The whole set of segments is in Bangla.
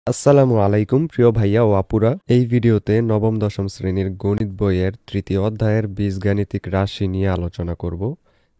আসসালামু আলাইকুম প্রিয় ভাইয়া ও আপুরা। এই ভিডিওতে নবম দশম শ্রেণীর গণিত বইয়ের তৃতীয় অধ্যায়ের বীজগাণিতিক রাশি নিয়ে আলোচনা করব,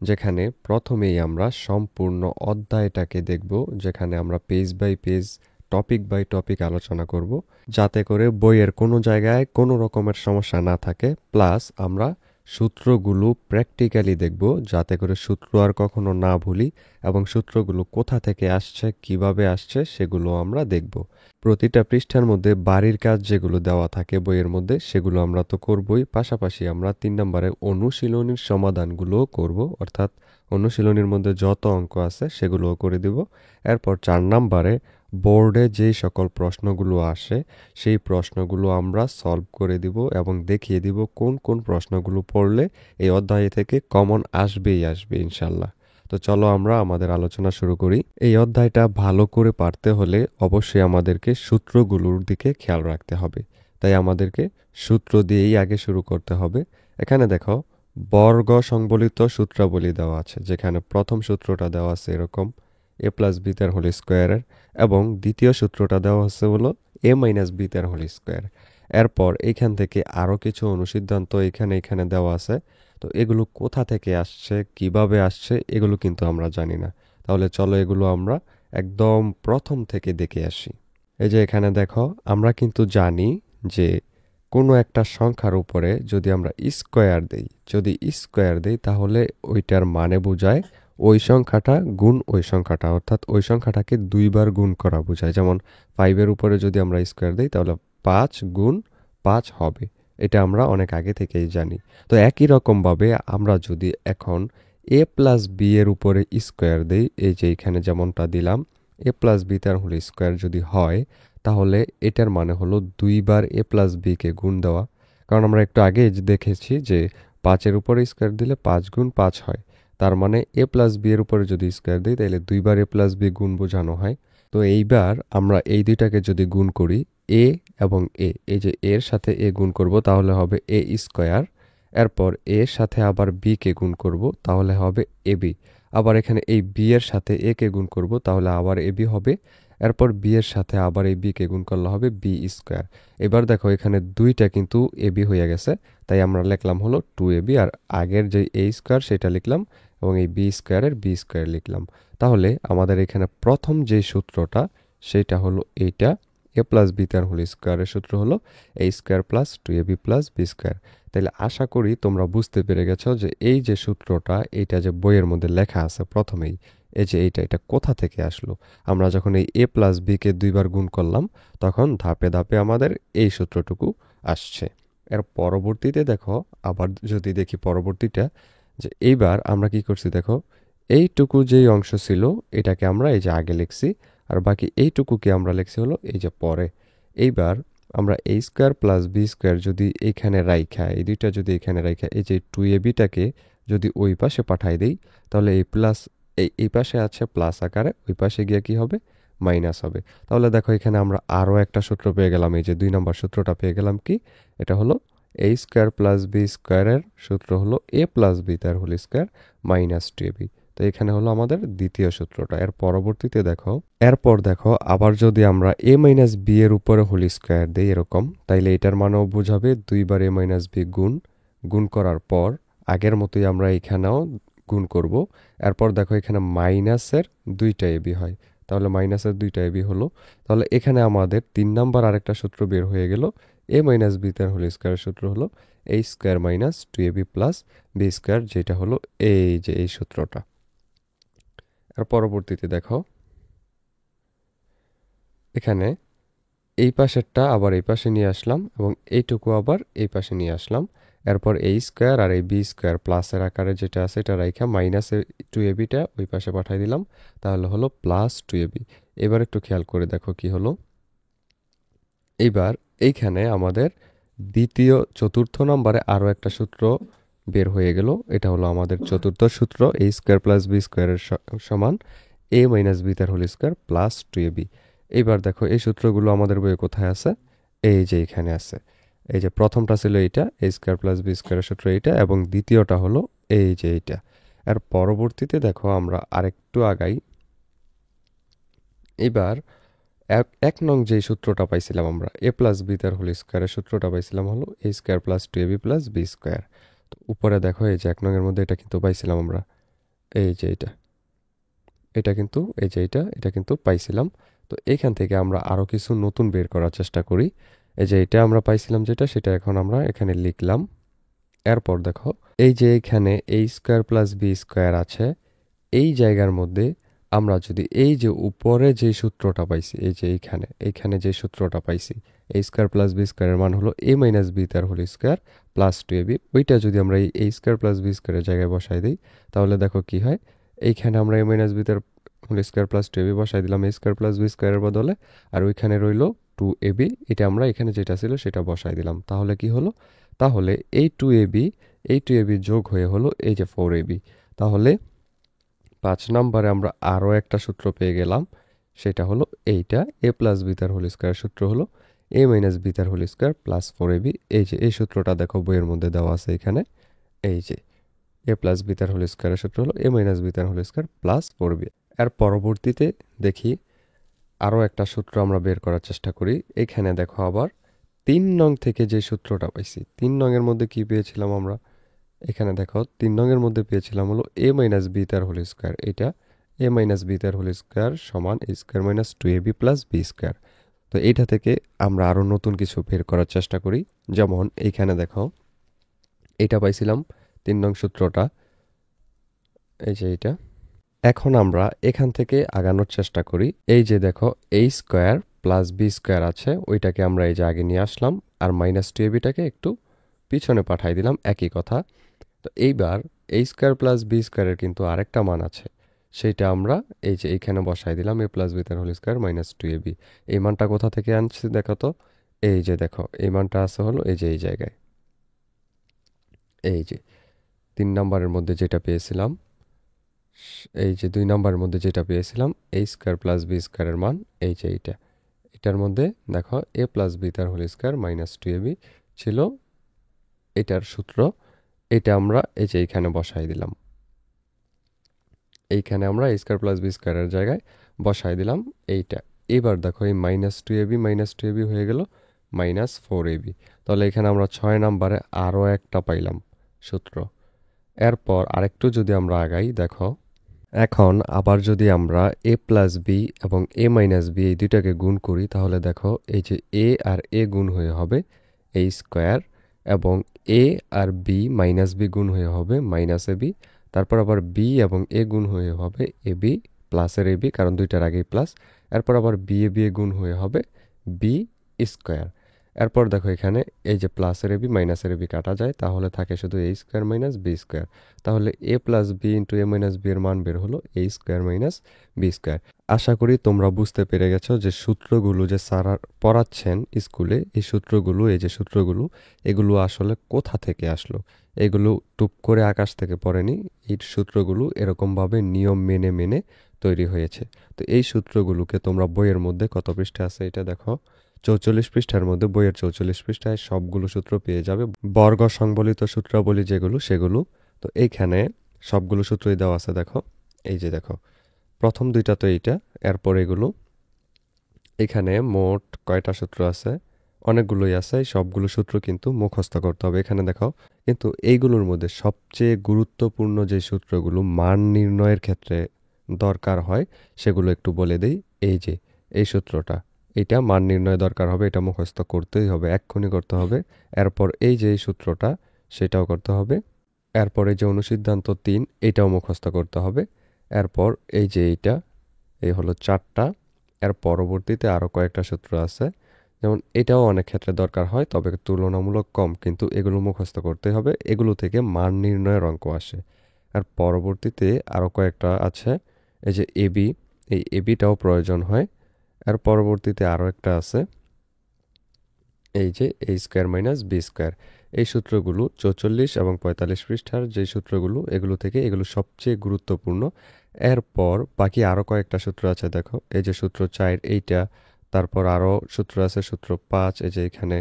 যেখানে প্রথমেই আমরা সম্পূর্ণ অধ্যায়টাকে দেখব, যেখানে আমরা page by page, topic by topic আলোচনা করব, যাতে করে বইয়ের কোনো জায়গায় কোনো রকমের সমস্যা না থাকে। প্লাস আমরা সূত্রগুলো প্র্যাকটিক্যালি দেখব, যাতে করে সূত্র আর কখনো না ভুলি, এবং সূত্রগুলো কোথা থেকে আসছে, কিভাবে আসছে, সেগুলো আমরা দেখব। প্রতিটা পৃষ্ঠার মধ্যে বাড়ির কাজ যেগুলো দেওয়া থাকে বইয়ের মধ্যে, সেগুলো আমরা তো করবই, পাশাপাশি আমরা 3 নম্বরে অনুশীলনীর সমাধানগুলোও করব, অর্থাৎ অনুশীলনীর মধ্যে যত অঙ্ক আছে সেগুলোও করে দিব। এরপর 4 নম্বরে বোর্ডে যেই সকল প্রশ্নগুলো আসে সেই প্রশ্নগুলো আমরা সলভ করে দিব এবং দেখিয়ে দিব কোন কোন প্রশ্নগুলো পড়লে এই অধ্যায় থেকে কমন আসবেই আসবে ইনশাল্লাহ। তো চলো আমরা আমাদের আলোচনা শুরু করি। এই অধ্যায়টা ভালো করে পারতে হলে অবশ্যই আমাদেরকে সূত্রগুলোর দিকে খেয়াল রাখতে হবে, তাই আমাদেরকে সূত্র দিয়েই আগে শুরু করতে হবে। এখানে দেখো বর্গ সংবলিত সূত্রাবলী দেওয়া আছে, যেখানে প্রথম সূত্রটা দেওয়া আছে এরকম এ প্লাস বি তার হোল স্কোয়ারের, এবং দ্বিতীয় সূত্রটা দেওয়া আছে হলো এ মাইনাস বি তার হোল স্কোয়ার। এরপর এইখান থেকে আরও কিছু অনুসিদ্ধান্ত এখানে এখানে দেওয়া আছে। তো এগুলো কোথা থেকে আসছে, কিভাবে আসছে, এগুলো কিন্তু আমরা জানি না। তাহলে চলো এগুলো আমরা একদম প্রথম থেকে দেখে আসি। এই যে এখানে দেখো, আমরা কিন্তু জানি যে কোনো একটা সংখ্যার উপরে যদি আমরা স্কোয়ার দেই তাহলে ওইটার মানে বোঝায় ওই সংখ্যাটা গুণ ওই সংখ্যাটা, অর্থাৎ ওই সংখ্যাটাকে 2বার গুণ করা বোঝায়। যেমন 5-এর উপরে যদি আমরা স্কোয়ার দিই তাহলে 5 গুণ 5 হবে, এটা আমরা অনেক আগে থেকেই জানি। তো একই রকমভাবে আমরা যদি এখন এ প্লাস বি এর উপরে স্কোয়ার দিই, এই যে এখানে যেমনটা দিলাম এ প্লাস বি তার হোল স্কোয়ার যদি হয়, তাহলে এটার মানে হলো 2বার এ প্লাস বি কে গুণ দেওয়া। কারণ আমরা একটু আগে দেখেছি যে 5-এর উপরে স্কোয়ার দিলে 5 গুণ 5 হয়। তার মানে এ প্লাস বি এর উপরে যদি স্কোয়ার দিই তাহলে 2বার এ প্লাস বি গুণ বোঝানো হয়। তো এইবার আমরা এই দুইটাকে যদি গুণ করি, এ এবং এ, এই যে এর সাথে এ গুণ করব তাহলে হবে এ স্কোয়ার। এরপর এর সাথে আবার বি কে গুণ করব তাহলে হবে এ বি। আবার এখানে এই বি এর সাথে এ কে গুণ করব তাহলে আবার এ বি হবে। এরপর বি এর সাথে আবার এই বি কে গুণ করলে হবে বি স্কোয়ার। এবার দেখো এখানে দুইটা কিন্তু এ বি হয়ে গেছে, তাই আমরা লিখলাম হলো 2ab, আর আগের যে এ স্কোয়ার সেটা লিখলাম এবং এই বি স্কোয়ারের বি স্কোয়ার লিখলাম। তাহলে আমাদের এখানে প্রথম যে সূত্রটা সেটা হলো এইটা, এ প্লাস বি তার হোল স্কোয়ারের সূত্র হলো A square plus 2ab plus B square. তাহলে আশা করি তোমরা বুঝতে পেরে গেছো যে এই যে সূত্রটা, এইটা যে বইয়ের মধ্যে লেখা আছে প্রথমেই, এই যে এটা কোথা থেকে আসলো। আমরা যখন এই এ প্লাস বি কে 2বার গুণ করলাম তখন ধাপে ধাপে আমাদের এই সূত্রটুকু আসছে। এর পরবর্তীতে দেখো, আবার যদি দেখি পরবর্তীটা, যে এইবার আমরা কি করছি দেখো, এইটুকু যেই অংশ ছিল এটাকে আমরা এই যে আগে লিখছি, আর বাকি এইটুকুকে আমরা লিখছি হলো এই যে পরে। এইবার আমরা এ স্কোয়ার প্লাস বি স্কোয়ার যদি এইখানে রাইখা, এই দুইটা যদি এখানে রাইখা, এই যে 2ab-টাকে যদি ওই পাশে পাঠাই দেই, তাহলে এই প্লাস এই পাশে আছে প্লাস আকারে, ওই পাশে গিয়ে কি হবে, মাইনাস হবে। তাহলে দেখো এখানে আমরা আরও একটা সূত্র পেয়ে গেলাম, এই যে 2 নম্বর সূত্রটা পেয়ে গেলাম। কি এটা হলো এ স্কোয়ার প্লাস বি স্কোয়ারের সূত্র হলো এ প্লাস বি তার হোল স্কোয়ার মাইনাস 2ab। তো এখানে হলো আমাদের দ্বিতীয় সূত্রটা। এর পরবর্তীতে দেখো, এরপর দেখো আবার যদি আমরা এ মাইনাস বি এর উপরে হোল স্কোয়ার দিই এরকম, তাইলে এটার মানেও বোঝাবে 2বার এ মাইনাস বি গুণ করার পর আগের মতোই আমরা এখানেও গুণ করব। এরপর দেখো এখানে মাইনাসের 2টা এবি হয়, তাহলে মাইনাসের 2টা এবি হলো। তাহলে এখানে আমাদের 3 নম্বর আরেকটা সূত্র বের হয়ে গেল, এ মাইনাস বি তার হোল স্কোয়ারের সূত্র হলো A square minus 2ab plus B square, যেটা হলো এই যে এই সূত্রটা। আর পরবর্তীতে দেখো এখানে এই পাশেরটা আবার এই পাশে নিয়ে আসলাম এবং এইটুকু আবার এই পাশে নিয়ে আসলাম। এরপর এই স্কোয়ার আর এই বি স্কোয়ার প্লাসের আকারে যেটা আছে এটা রাইখা মাইনাসের 2ab-টা ওই পাশে পাঠিয়ে দিলাম, তাহলে হলো প্লাস 2ab। এবার একটু খেয়াল করে দেখো কি হলো। এইবার এইখানে আমাদের চতুর্থ নম্বরে আরও একটা সূত্র বের হয়ে গেল। এটা হলো আমাদের চতুর্থ সূত্র, এ স্কোয়ার প্লাস বি স্কোয়ারের সমান এ মাইনাস বি তার হোল স্কোয়ার প্লাস 2ab। এইবার দেখো এই সূত্রগুলো আমাদের বইয়ে কোথায় আছে, এই যে এখানে আছে। এই যে প্রথমটা ছিল এইটা, এ স্কোয়ার প্লাস বি স্কোয়ারের সূত্র এইটা, এবং দ্বিতীয়টা হলো এই যে এইটা। আর পরবর্তীতে দেখো আমরা আরেকটু আগাই। এবার এক নং যে সূত্রটা পাইছিলাম আমরা এ প্লাস বি তার হোল স্কোয়ারের সূত্রটা পাইছিলাম হলো A square plus two A B plus B square. তো উপরে দেখো এই যে 1 নং এর মধ্যে এটা কিন্তু পাইছিলাম আমরা, এই যে এটা কিন্তু এই যে এটা কিন্তু পাইছিলাম। তো এইখান থেকে আমরা আরো কিছু নতুন বের করার চেষ্টা করি। এই যে এটা আমরা পাইছিলাম যেটা, সেটা এখন আমরা এখানে লিখলাম। এরপর দেখো এই যে এখানে এ স্কোয়ার প্লাস বি স্কোয়ার আছে, এই জায়গার মধ্যে আমরা যদি এই যে উপরে যে সূত্রটা পাইছি, এই যে এইখানে যে সূত্রটা পাইছি এ স্কোয়ার প্লাস বি স্কোয়ারের মান হলো এ মাইনাস বি তার whole square plus two A B, ওইটা যদি আমরা এই এ স্কোয়ার প্লাস বি স্কোয়ারের জায়গায় বসাই দিই তাহলে দেখো কি হয়। এইখানে আমরা এ মাইনাস বি তার whole square plus two A B বসাই দিলাম এ স্কোয়ার প্লাস বি স্কোয়ারের বদলে, আর ওইখানে রইলো টু এ বি, এটা আমরা এখানে যেটা ছিল সেটা বসাই দিলাম। তাহলে কি হলো, তাহলে এই টু এ বি যোগ হয়ে হলো এই যে ফোর এ বি। তাহলে 5 নম্বরে আমরা আরও একটা সূত্র পেয়ে গেলাম, সেটা হলো এইটা এ প্লাস বি তার হোল স্কোয়ার সূত্র হলো এ মাইনাস বি তার whole square plus four A B. এই যে এই সূত্রটা দেখো বইয়ের মধ্যে দেওয়া আছে এখানে, এই যে এ প্লাস বি তার হোল স্কোয়ারের সূত্র হলো এ মাইনাস বি তার whole square plus four B. এর পরবর্তীতে দেখি আরও একটা সূত্র আমরা বের করার চেষ্টা করি। এখানে দেখো আবার 3 নং থেকে যে সূত্রটা পাইছি, 3 নং এর মধ্যে কি পেয়েছিলাম আমরা, এখানে দেখো 3 নং এর মধ্যে পেয়েছিলাম হলো এ মাইনাস বি তার হোল স্কোয়ার, এটা এ মাইনাস বি তার হোল স্কোয়ার সমান এ square minus two A B plus B square. তো এইটা থেকে আমরা আরও নতুন কিছু বের করার চেষ্টা করি। যেমন এইখানে দেখো এটা পাইছিলাম 3 নং সূত্রটা, এই যে এটা। এখন আমরা এখান থেকে আগানোর চেষ্টা করি। এই যে দেখো এ স্কোয়ার প্লাস বি স্কোয়ার আছে, ওইটাকে আমরা এই যে আগে নিয়ে আসলাম, আর মাইনাস টু এ বিটাকে একটু পিছনে পাঠাই দিলাম, একই কথা। তো এইবার এ স্কোয়ার প্লাস বি স্কোয়ারের কিন্তু আরেকটা মান আছে, সেইটা আমরা এই যে এইখানে বসাই দিলাম এ প্লাস বি তার whole square minus two A B. এই মানটা কোথা থেকে আনছি দেখো তো, এই যে দেখো এই মানটা আছে হলো এই যে এই জায়গায়, এই যে 3 নম্বরের মধ্যে যেটা পেয়েছিলাম, এই যে 2 নম্বরের মধ্যে যেটা পেয়েছিলাম এ স্কোয়ার প্লাস বি স্কোয়ারের মান, এই যে এটার মধ্যে দেখো এ প্লাস বি তার whole square minus two A B ছিল এটার সূত্র। এটা আমরা এই যে এইখানে বসাই দিলাম, এইখানে আমরা এ স্কোয়ার প্লাস বি স্কোয়ারের জায়গায় বসাই দিলাম এইটা। এবার দেখো এই মাইনাস টু এ বি হয়ে গেল মাইনাস ফোর এ বি। তাহলে এখানে আমরা 6 নম্বরে আরও একটা পাইলাম সূত্র। এরপর আরেকটু যদি আমরা আগাই, দেখো এখন আবার যদি আমরা এ প্লাস বি এবং এ মাইনাস বি এই দুইটাকে গুণ করি, তাহলে দেখো এই যে এ আর এ গুণ হয়ে হবে এ স্কোয়ার, এবং এ আর বি মাইনাস বি গুণ হয়ে হবে মাইনাস এ বি, তারপর আবার বি এবং এ গুণ হয়ে হবে এ বি প্লাসের এ বি, কারণ দুইটার আগেই প্লাস। এরপর আবার বি এ বি গুণ হয়ে হবে বি স্কোয়ার। এরপর দেখো এখানে এই যে প্লাসের এ বি মাইনাসের এ বি কাটা যায়, তাহলে থাকে শুধু এ স্কোয়ার মাইনাস বি স্কোয়ার। তাহলে A plus B into A minus B এর মান বের হলো A square minus B square. আশা করি তোমরা বুঝতে পেরে গেছো যে সূত্রগুলো যে স্যার পড়াচ্ছেন স্কুলে, এই সূত্রগুলো, এই যে সূত্রগুলো, এগুলো আসলে কোথা থেকে আসলো। এগুলো টুপ করে আকাশ থেকে পড়েনি, এই সূত্রগুলো এরকমভাবে নিয়ম মেনে মেনে তৈরি হয়েছে। তো এই সূত্রগুলোকে তোমরা বইয়ের মধ্যে কত পৃষ্ঠা আছে এটা দেখো, 44 পৃষ্ঠার মধ্যে, বইয়ের 44 পৃষ্ঠায় সবগুলো সূত্র পেয়ে যাবে, বর্গ সংবলিত সূত্রাবলী যেগুলো সেগুলো। তো এইখানে সবগুলো সূত্রই দেওয়া আছে দেখো, এই যে দেখো প্রথম দুইটা তো এইটা, এরপর এগুলো। এখানে মোট কয়টা সূত্র আছে, অনেকগুলোই আছে, এই সবগুলো সূত্র কিন্তু মুখস্থ করতে হবে এখানে দেখো। কিন্তু এইগুলোর মধ্যে সবচেয়ে গুরুত্বপূর্ণ যে সূত্রগুলো মান নির্ণয়ের ক্ষেত্রে দরকার হয় সেগুলো একটু বলে দেই। এই যে এই সূত্রটা, এটা মান নির্ণয় দরকার হবে, এটা মুখস্থ করতেই হবে, এক্ষুনি করতে হবে। এরপর এই যে এই সূত্রটা, সেটাও করতে হবে। এরপরে যে অনুসিদ্ধান্ত 3, এটাও মুখস্থ করতে হবে। এরপর এই যে এই হলো 4টা। এর পরবর্তীতে আরও কয়েকটা সূত্র আছে, যেমন এটাও অনেক ক্ষেত্রে দরকার হয়, তবে তুলনামূলক কম, কিন্তু এগুলো মুখস্থ করতে হবে, এগুলো থেকে মান নির্ণয়ের অঙ্ক আসে। আর পরবর্তীতে আরও কয়েকটা আছে, এই যে এবি, এই এবিটাও প্রয়োজন হয়। এর পরবর্তীতে আরও একটা আছে, এই যে এ স্কোয়ার মাইনাস বি স্কোয়ার। এই সূত্রগুলো 44 এবং 45 পৃষ্ঠার যে সূত্রগুলো, এগুলো থেকে এগুলো সবচেয়ে গুরুত্বপূর্ণ। এরপর বাকি আরও কয়েকটা সূত্র আছে দেখো, এই যে সূত্র 4 এইটা, তারপর আরও সূত্র আছে সূত্র 5, এই যে এখানে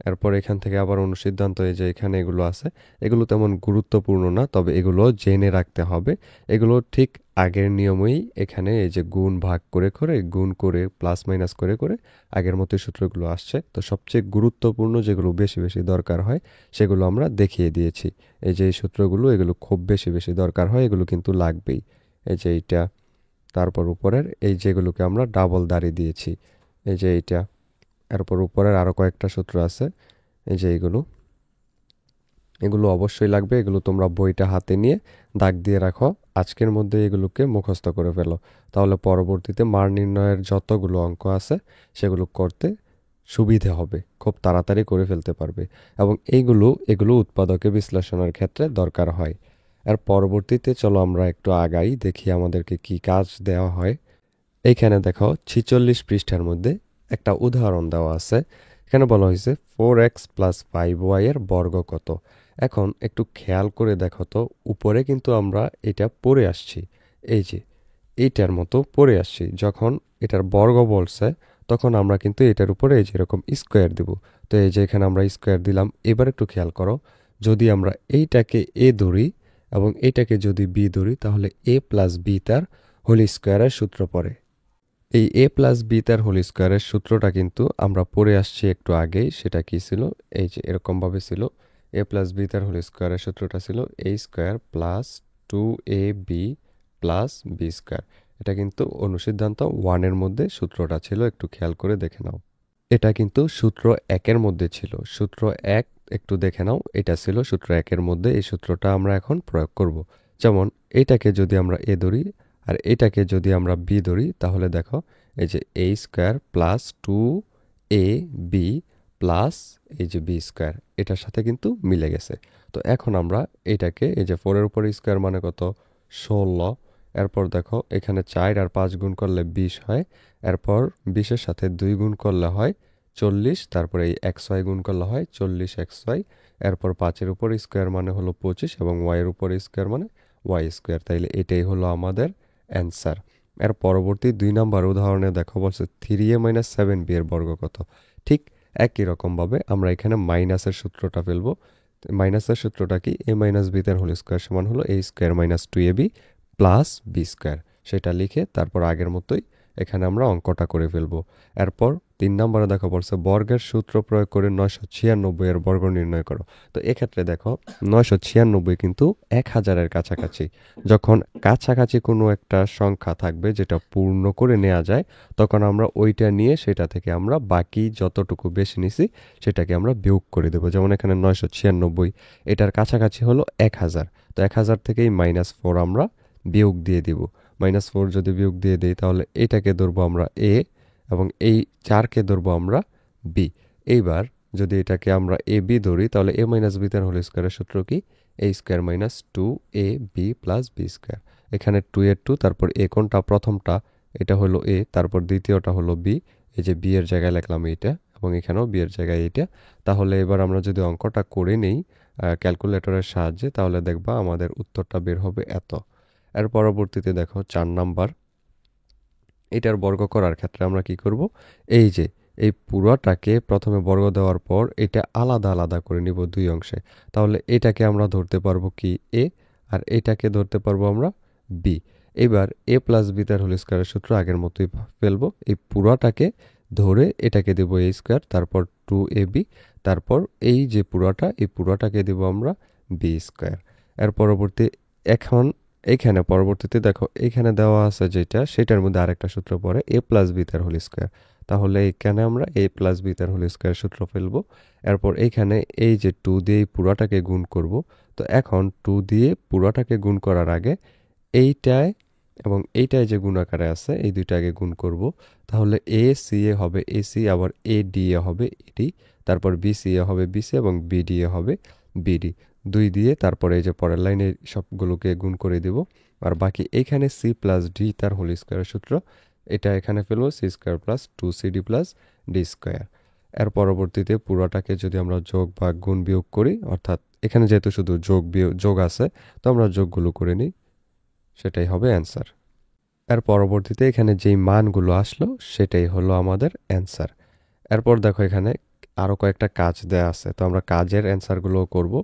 এরপর এখান থেকে আবার অনুসিদ্ধান্ত, এই যে এখানে এগুলো আছে, এগুলো তেমন গুরুত্বপূর্ণ না, তবে এগুলো জেনে রাখতে হবে। এগুলো ঠিক আগের নিয়মেই এখানে এই যে গুণ ভাগ করে করে গুণ করে প্লাস মাইনাস করে করে আগের মতো সূত্রগুলো আসছে। তো সবচেয়ে গুরুত্বপূর্ণ যেগুলো বেশি বেশি দরকার হয় সেগুলো আমরা দেখিয়ে দিয়েছি। এই যে এই সূত্রগুলো, এগুলো খুব বেশি বেশি দরকার হয়, এগুলো কিন্তু লাগবেই। এই যে এইটা, তারপর উপরের এই যেগুলোকে আমরা ডাবল দাঁড়িয়ে দিয়েছি, এই যে এইটা, এরপর উপরের আরও কয়েকটা সূত্র আছে, এই যে এগুলো অবশ্যই লাগবে। এগুলো তোমরা বইটা হাতে নিয়ে দাগ দিয়ে রাখো, আজকের মধ্যে এগুলোকে মুখস্থ করে ফেলো। তাহলে পরবর্তীতে মান নির্ণয়ের যতগুলো অঙ্ক আছে সেগুলো করতে সুবিধে হবে, খুব তাড়াতাড়ি করে ফেলতে পারবে। এবং এগুলো উৎপাদকে বিশ্লেষণের ক্ষেত্রে দরকার হয়। আর পরবর্তীতে চলো আমরা একটু আগাই, দেখি আমাদেরকে কি কাজ দেওয়া হয়। এইখানে দেখো 46 পৃষ্ঠার মধ্যে একটা উদাহরণ দেওয়া আছে। এখানে বলা হয়েছে 4x প্লাস 5y এর বর্গ কত। এখন একটু খেয়াল করে দেখো তো, উপরে কিন্তু আমরা এটা পড়ে আসছি, এই যে এইটার মতো পড়ে আসছি। যখন এটার বর্গ বলছে তখন আমরা কিন্তু এটার উপরে এই যে এরকম স্কোয়ার দিব। তো এই যে এখানে আমরা স্কোয়ার দিলাম। এবার একটু খেয়াল করো, যদি আমরা এইটাকে এ ধরি এবং এইটাকে যদি বি ধরি, তাহলে এ প্লাস বি তার হোল স্কোয়ারের সূত্র পড়ে। এই এ প্লাস বি তার হোল স্কোয়ারের সূত্রটা কিন্তু আমরা পড়ে আসছি একটু আগেই। সেটা কি ছিল? এই যে এরকমভাবে ছিল, এ প্লাস বি তার হোল স্কোয়ারের সূত্রটা ছিল A square plus 2ab plus B square. এটা কিন্তু অনুসিদ্ধান্ত 1-এর মধ্যে সূত্রটা ছিল, একটু খেয়াল করে দেখে নাও। এটা কিন্তু সূত্র 1-এর মধ্যে ছিল। সূত্র 1 একটু দেখে নাও, এটা ছিল সূত্র 1-এর মধ্যে। এই সূত্রটা আমরা এখন প্রয়োগ করব। যেমন এটাকে যদি আমরা এ ধরি আর এটাকে যদি আমরা বি ধরি, তাহলে দেখো এই যে এ স্কোয়ার প্লাস 2ab প্লাস এই যে বি স্কোয়ার, এটার সাথে কিন্তু মিলে গেছে। তো এখন আমরা এটাকে, এই যে 4-এর উপর স্কোয়ার মানে কত? 16। এরপর দেখো এখানে 4 আর 5 গুণ করলে 20 হয়। এরপর 20-এর সাথে 2 গুণ করলে হয় 40। তারপরে এই xy গুণ করলে হয় 40xy। এরপর 5-এর উপর স্কোয়ার মানে হলো 25 এবং y-এর উপর স্কোয়ার মানে ওয়াই স্কোয়ার। তাইলে এটাই হলো আমাদের অ্যান্সার। এর পরবর্তী 2 নম্বর উদাহরণে দেখো বলছে 3a মাইনাস 7b এর বর্গ কত। ঠিক একই রকমভাবে আমরা এখানে মাইনাসের সূত্রটা ফেলবো। মাইনাসের সূত্রটা কি? এ মাইনাস বি তার হোল স্কোয়ার সমান হলো A square minus 2ab plus B square. সেটা লিখে তারপর আগের মতোই এখানে আমরা অঙ্কটা করে ফেলবো। এরপর 3 নম্বরে দেখো বলছে বর্গের সূত্র প্রয়োগ করে 996 এর বর্গ নির্ণয় করো। তো এক্ষেত্রে দেখো 996 কিন্তু 1000-এর কাছাকাছি। যখন কাছাকাছি কোনো একটা সংখ্যা থাকবে যেটা পূর্ণ করে নেওয়া যায়, তখন আমরা ওইটা নিয়ে সেটা থেকে আমরা বাকি যতটুকু বেশি নিছি সেটাকে আমরা বিয়োগ করে দেবো। যেমন এখানে 996, এটার কাছাকাছি হলো 1000। তো 1000 থেকেই -4 আমরা বিয়োগ দিয়ে দিব। -4 যদি বিয়োগ দিয়ে দিই, তাহলে এটাকে ধরবো আমরা এ এবং এই 4কে ধরবো আমরা বি। এইবার যদি এটাকে আমরা এ বি ধরি, তাহলে এ মাইনাস বি তার হোল স্কোয়ারের সূত্র কি? A square minus 2ab plus B square. এখানে 2 এর 2, তারপর এ কোনটা? প্রথমটা, এটা হলো এ, তারপর দ্বিতীয়টা হলো বি। এই যে বি এর জায়গায় লিখলাম এইটা এবং এখানেও বি এর জায়গায় এইটা। তাহলে এবার আমরা যদি অঙ্কটা করে নেই ক্যালকুলেটরের সাহায্যে, তাহলে দেখবা আমাদের উত্তরটা বের হবে এত। এর পরবর্তীতে দেখো 4 নাম্বার, এটার বর্গ করার ক্ষেত্রে আমরা কি করব? এই যে এই পুরোটাকে প্রথমে বর্গ দেওয়ার পর এটা আলাদা আলাদা করে নিব 2 অংশে। তাহলে এটাকে আমরা ধরতে পারবো কি? এ, আর এটাকে ধরতে পারবো আমরা বি। এবার এ প্লাস বি তার হোল স্কোয়ারের সূত্র আগের মতোই ফেলবো। এই পুরোটাকে ধরে এটাকে দেবো এ স্কোয়ার, তারপর 2ab, তারপর এই যে পুরোটা, এই পুরোটাকে দেবো আমরা বি স্কোয়ার। এর পরবর্তী এখন এইখানে পরবর্তীতে দেখো এখানে দেওয়া আছে যেটা, সেটার মধ্যে আরেকটা সূত্র পড়ে এ প্লাস বি তার হোল স্কোয়ার। তাহলে এখানে আমরা এ প্লাস বি তার হোল স্কোয়ার সূত্র ফেলবো। এরপর এইখানে এই যে 2 দিয়ে এই পুরাটাকে গুণ করব। তো এখন 2 দিয়ে পুরাটাকে গুণ করার আগে এইটায় এবং এইটায় যে গুণ আকারে আছে এই দুইটাকে গুণ করব। তাহলে এ সি এ হবে এসি, আবার এ ডি এ হবে এডি, তারপর বি সি এ হবে বিসি এবং বি ডি এ হবে বিডি। 2 দিয়ে তারপরে এই যে পরের লাইনে সবগুলোকে গুণ করে দেব। আর বাকি এখানে সি প্লাস ডি তার হোল স্কোয়ারের সূত্র, এটা এখানে ফেলবো C square plus 2cd plus D square. এর পরবর্তীতে পুরোটাকে যদি আমরা যোগ বা গুণ বিয়োগ করি, অর্থাৎ এখানে যেহেতু শুধু যোগ আছে, তো আমরা যোগগুলো করে নিই, সেটাই হবে অ্যান্সার। এর পরবর্তীতে এখানে যেই মানগুলো আসলো সেটাই হলো আমাদের অ্যান্সার। এরপর দেখো এখানে আরও কয়েকটা কাজ দেয়া আছে, তো আমরা কাজের অ্যান্সারগুলোও করব।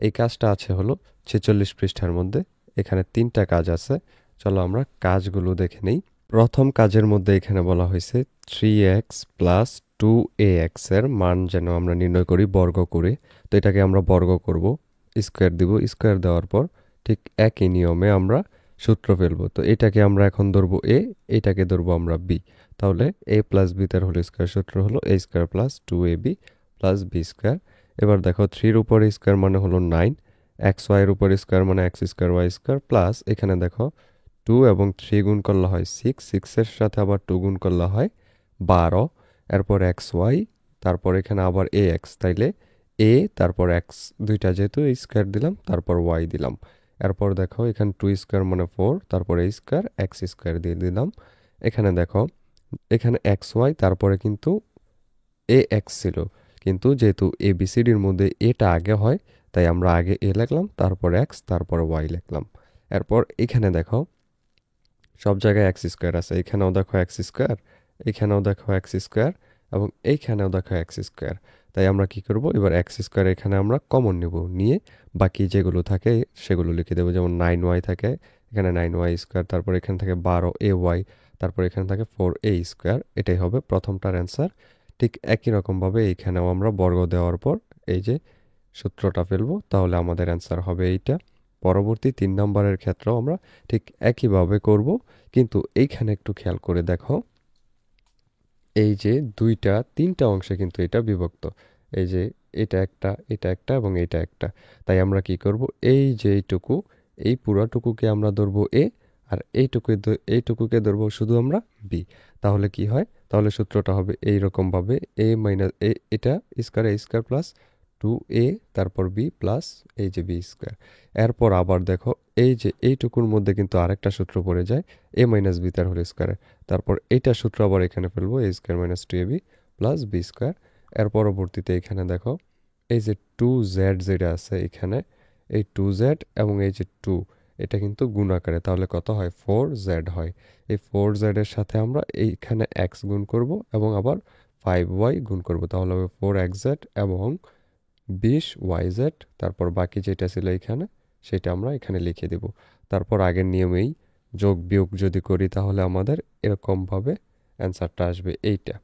এই কাজটা আছে হলো 46 পৃষ্ঠার মধ্যে। এখানে 3টা কাজ আছে, চলো আমরা কাজগুলো দেখে নেই। প্রথম কাজের মধ্যে এখানে বলা হয়েছে 3x প্লাস 2ax এর মান যেন আমরা নির্ণয় করি বর্গ করে। তো এটাকে আমরা বর্গ করব, স্কোয়ার দিব, স্কোয়ার দেওয়ার পর ঠিক একই নিয়মে আমরা সূত্র ফেলবো। তো এটাকে আমরা এখন ধরবো এ, এটাকে ধরবো আমরা বি। তাহলে এ প্লাস বি তার হোল স্কোয়ার সূত্র হলো A square plus 2ab plus B square. এবার দেখো 3-র উপর স্কোয়ার মানে হলো 9, এক্স ওয়াই এর উপর স্কোয়ার মানে X square Y square, plus এখানে দেখো 2 এবং 3 গুণ করলে হয় 6, 6-এর সাথে আবার 2 গুণ করলে হয় 12, এরপর এক্স ওয়াই, তারপর এখানে আবার এ এক্স, তাইলে এ তারপর এক্স দুইটা যেহেতু স্কোয়ার দিলাম, তারপর ওয়াই দিলাম। এরপর দেখো এখানে 2 স্কোয়ার মানে 4, তারপর এ স্কোয়ার এক্স স্কোয়ার দিয়ে দিলাম। এখানে দেখো এখানে এক্স ওয়াই, তারপরে কিন্তু এ এক্স ছিল, কিন্তু যেহেতু এ বি সি ডির মধ্যে এটা আগে হয়, তাই আমরা আগে এ লিখলাম, তারপর এক্স, তারপর ওয়াই লিখলাম। এরপর এখানে দেখো সব জায়গায় এক্স স্কোয়ার আছে, এখানেও দেখো এক্স স্কোয়ার, এখানেও দেখো এক্স স্কোয়ার, এবং এইখানেও দেখো এক্স স্কোয়ার। তাই আমরা কি করব, এবার এক্স স্কোয়ার এখানে আমরা কমন নেব, নিয়ে বাকি যেগুলো থাকে সেগুলো লিখে দেবো। যেমন 9y থাকে, এখানে 9y স্কোয়ার, তারপর এখানে থাকে 12ay, তারপর এখানে থাকে 4a স্কোয়ার। এটাই হবে প্রথমটার অ্যান্সার। ঠিক একই রকমভাবে এইখানেও আমরা বর্গ দেওয়ার পর এই যে সূত্রটা ফেলবো, তাহলে আমাদের অ্যান্সার হবে এইটা। পরবর্তী 3 নম্বরের ক্ষেত্রেও আমরা ঠিক একইভাবে করব, কিন্তু এইখানে একটু খেয়াল করে দেখো, এই যে 3টা অংশে কিন্তু এটা বিভক্ত। এই যে এটা একটা, এটা একটা এবং এটা একটা। তাই আমরা কি করব, এই যে এইটুকু, এই পুরাটুকুকে আমরা ধরবো এ, আর এইটুকুকে ধরবো শুধু আমরা বি। তাহলে কি হয়, তাহলে সূত্রটা হবে এইরকম ভাবে এ মাইনাস এ, এটা স্কোয়ার এ স্কোয়ার প্লাস 2a তারপর বি প্লাস এই যে বি স্কোয়ার। এরপর আবার দেখো এই যে এইটুকুর মধ্যে কিন্তু আরেকটা সূত্র পড়ে যায়, এ মাইনাস বি তার হোল স্কোয়ার। তারপর এইটা সূত্র আবার এখানে ফেলবো, A square minus 2ab plus B square. এর পরবর্তীতে এখানে দেখো এই যে 2z যেটা আছে এখানে, এই 2z এবং এই যে 2, এটা কিন্তু গুণ আকারে, তাহলে কত হয় 4z হয়। এই 4z এর সাথে আমরা এইখানে x গুণ করব এবং আবার 5y গুণ করব, তাহলে হবে 4xz এবং 20yz। তারপর বাকি যেটা ছিল এখানে সেটা আমরা এখানে লিখে দেব। তারপর আগের নিয়মেই যোগ বিয়োগ যদি করি তাহলে আমাদের এরকমভাবে অ্যান্সারটা আসবে এইটা।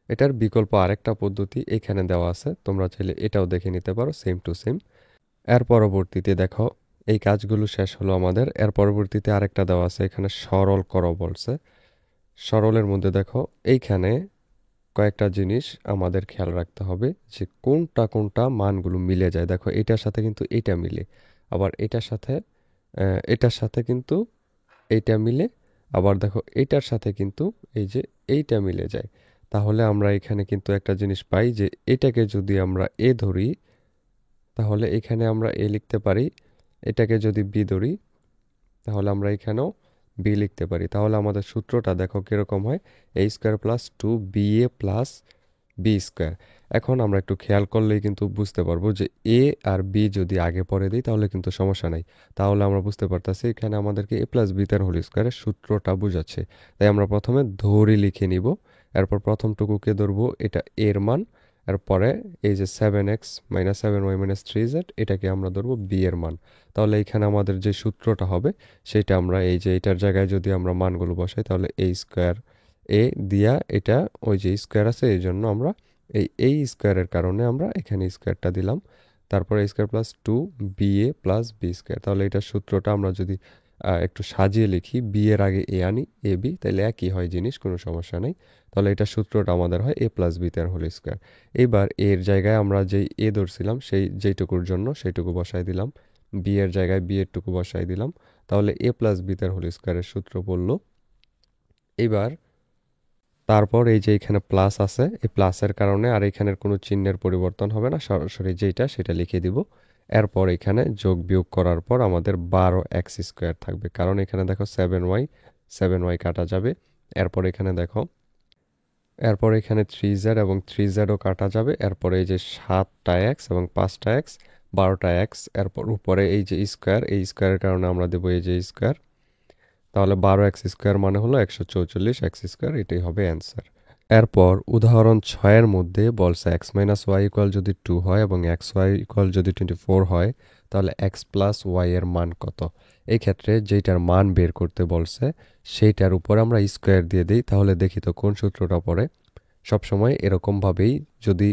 এটার বিকল্প আরেকটা পদ্ধতি এখানে দেওয়া আছে, তোমরা চাইলে এটাও দেখে নিতে পারো, সেম টু সেম। এর পরবর্তীতে দেখো এই কাজগুলো শেষ হলো আমাদের। এর পরবর্তীতে আরেকটা দেওয়া আছে, এখানে সরল করো বলছে। সরলের মধ্যে দেখো এইখানে কয়েকটা জিনিস আমাদের খেয়াল রাখতে হবে, যে কোনটা কোনটা মানগুলো মিলে যায়। দেখো এটার সাথে কিন্তু এটা মিলে, আবার এটার সাথে কিন্তু এইটা মিলে, আবার দেখো এটার সাথে কিন্তু এই যে এইটা মিলে যায়। তাহলে আমরা এখানে কিন্তু একটা জিনিস পাই, যে এটাকে যদি আমরা এ ধরি তাহলে এখানে আমরা এ লিখতে পারি, এটাকে যদি বি ধরি তাহলে আমরা এখানেও বি লিখতে পারি। তাহলে আমাদের সূত্রটা দেখো কিরকম হয়, A square plus 2ba plus B square. এখন আমরা একটু খেয়াল করলেই কিন্তু বুঝতে পারবো যে এ আর বি যদি আগে পরে দিই তাহলে কিন্তু সমস্যা নাই। তাহলে আমরা বুঝতে পারতেছি এখানে আমাদেরকে এ প্লাস বি তার হোল স্কোয়ারের সূত্রটা বোঝাচ্ছে। তাই আমরা প্রথমে ধরি লিখে নিব, এরপর প্রথমটুকুকে ধরবো এটা এর মান, এরপরে এই যে 7x minus 7y minus 3z এটাকে আমরা ধরবো বি এর মান। তাহলে এখানে আমাদের যে সূত্রটা হবে সেটা আমরা এই যে এটার জায়গায় যদি আমরা মানগুলো বসাই, তাহলে এ স্কোয়ার এ দিয়া, এটা ওই যে স্কোয়ার আছে এই জন্য আমরা এই স্কোয়ারের কারণে আমরা এখানে স্কোয়ারটা দিলাম, তারপরে square plus 2ba plus B square. তাহলে এটার সূত্রটা আমরা যদি একটু সাজিয়ে লিখি, বি এর আগে এ আনি এ বি, তাহলে একই হয় জিনিস, কোনো সমস্যা নেই। তাহলে এটার সূত্রটা আমাদের হয় এ প্লাস বি তার হোল স্কোয়ার। এবার এর জায়গায় আমরা যেই এ ধরছিলাম সেই যেইটুকুর জন্য সেইটুকু বসাই দিলাম, বি এর জায়গায় বি এর টুকু বসাই দিলাম, তাহলে এ প্লাস বি তার হোল স্কোয়ারের সূত্র পড়লো। এবার তারপর এই যে এখানে প্লাস আছে, এই প্লাসের কারণে আর এখানের কোনো চিহ্নের পরিবর্তন হবে না, সরাসরি যেটা সেটা লিখে দিব। এরপর এখানে যোগ বিয়োগ করার পর আমাদের 12x স্কোয়ার থাকবে, কারণ এখানে দেখো 7y কাটা যাবে। এরপর এখানে 3z এবং 3zও কাটা যাবে। এরপরে এই যে 7টা x এবং 5টা x, 12টা x। এরপর উপরে এই যে স্কোয়ার, এই স্কোয়ারের কারণে আমরা দেবো এই যে স্কোয়ার। তাহলে 12x স্কোয়ার মানে হলো 144x স্কোয়ার, এটাই হবে অ্যান্সার। এরপর উদাহরণ 6 এর মধ্যে বলছে x মাইনাস ওয়াই ইকুয়াল যদি 2 হয় এবং এক্স ওয়াই ইকুয়াল যদি 24 হয় তাহলে এক্স প্লাস ওয়াই এর মান কত। এই ক্ষেত্রে যেটার মান বের করতে বলছে সেইটার উপর আমরা স্কোয়ার দিয়ে দিই, তাহলে দেখি তো কোন সূত্রটা পড়ে। সবসময় এরকমভাবেই যদি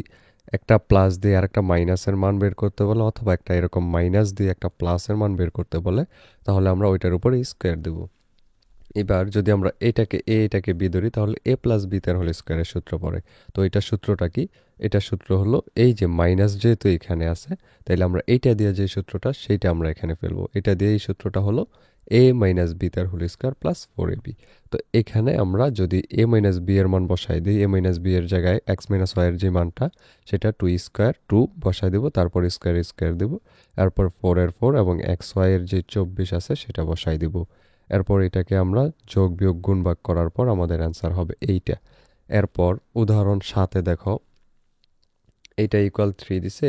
একটা প্লাস দিয়ে আর একটা মাইনাসের মান বের করতে বলে অথবা একটা এরকম মাইনাস দিয়ে একটা প্লাসের মান বের করতে বলে তাহলে আমরা ওইটার উপরে স্কোয়ার দেব। এবার যদি আমরা এটাকে বি ধরি তাহলে এ প্লাস বি তার হোল স্কোয়ারের সূত্র পড়ে। তো এটার সূত্রটা কি? এটার সূত্র হলো এই যে মাইনাস যেহেতু এখানে আছে তাইলে আমরা এইটা দিয়ে যে সূত্রটা সেইটা আমরা এখানে ফেলবো। এটা দিয়ে এই সূত্রটা হলো এ মাইনাস বি তার হোল স্কোয়ার প্লাস 4ab। তো এখানে আমরা যদি এ মাইনাস বি এর মান বসাই দিই, এ মাইনাস বি এর জায়গায় এক্স মাইনাস ওয়াই এর যে মানটা সেটা 2 বসাই দেবো, তারপর স্কোয়ার দেবো, এরপর 4 এবং এক্স ওয়াই এর যে 24 আছে সেটা বসাই দিব। এরপর এটাকে আমরা যোগ বিয়োগ গুণ ভাগ করার পর আমাদের অ্যান্সার হবে এইটা। এরপর উদাহরণ 7 দেখো, এইটা ইকুয়াল 3 দিছে,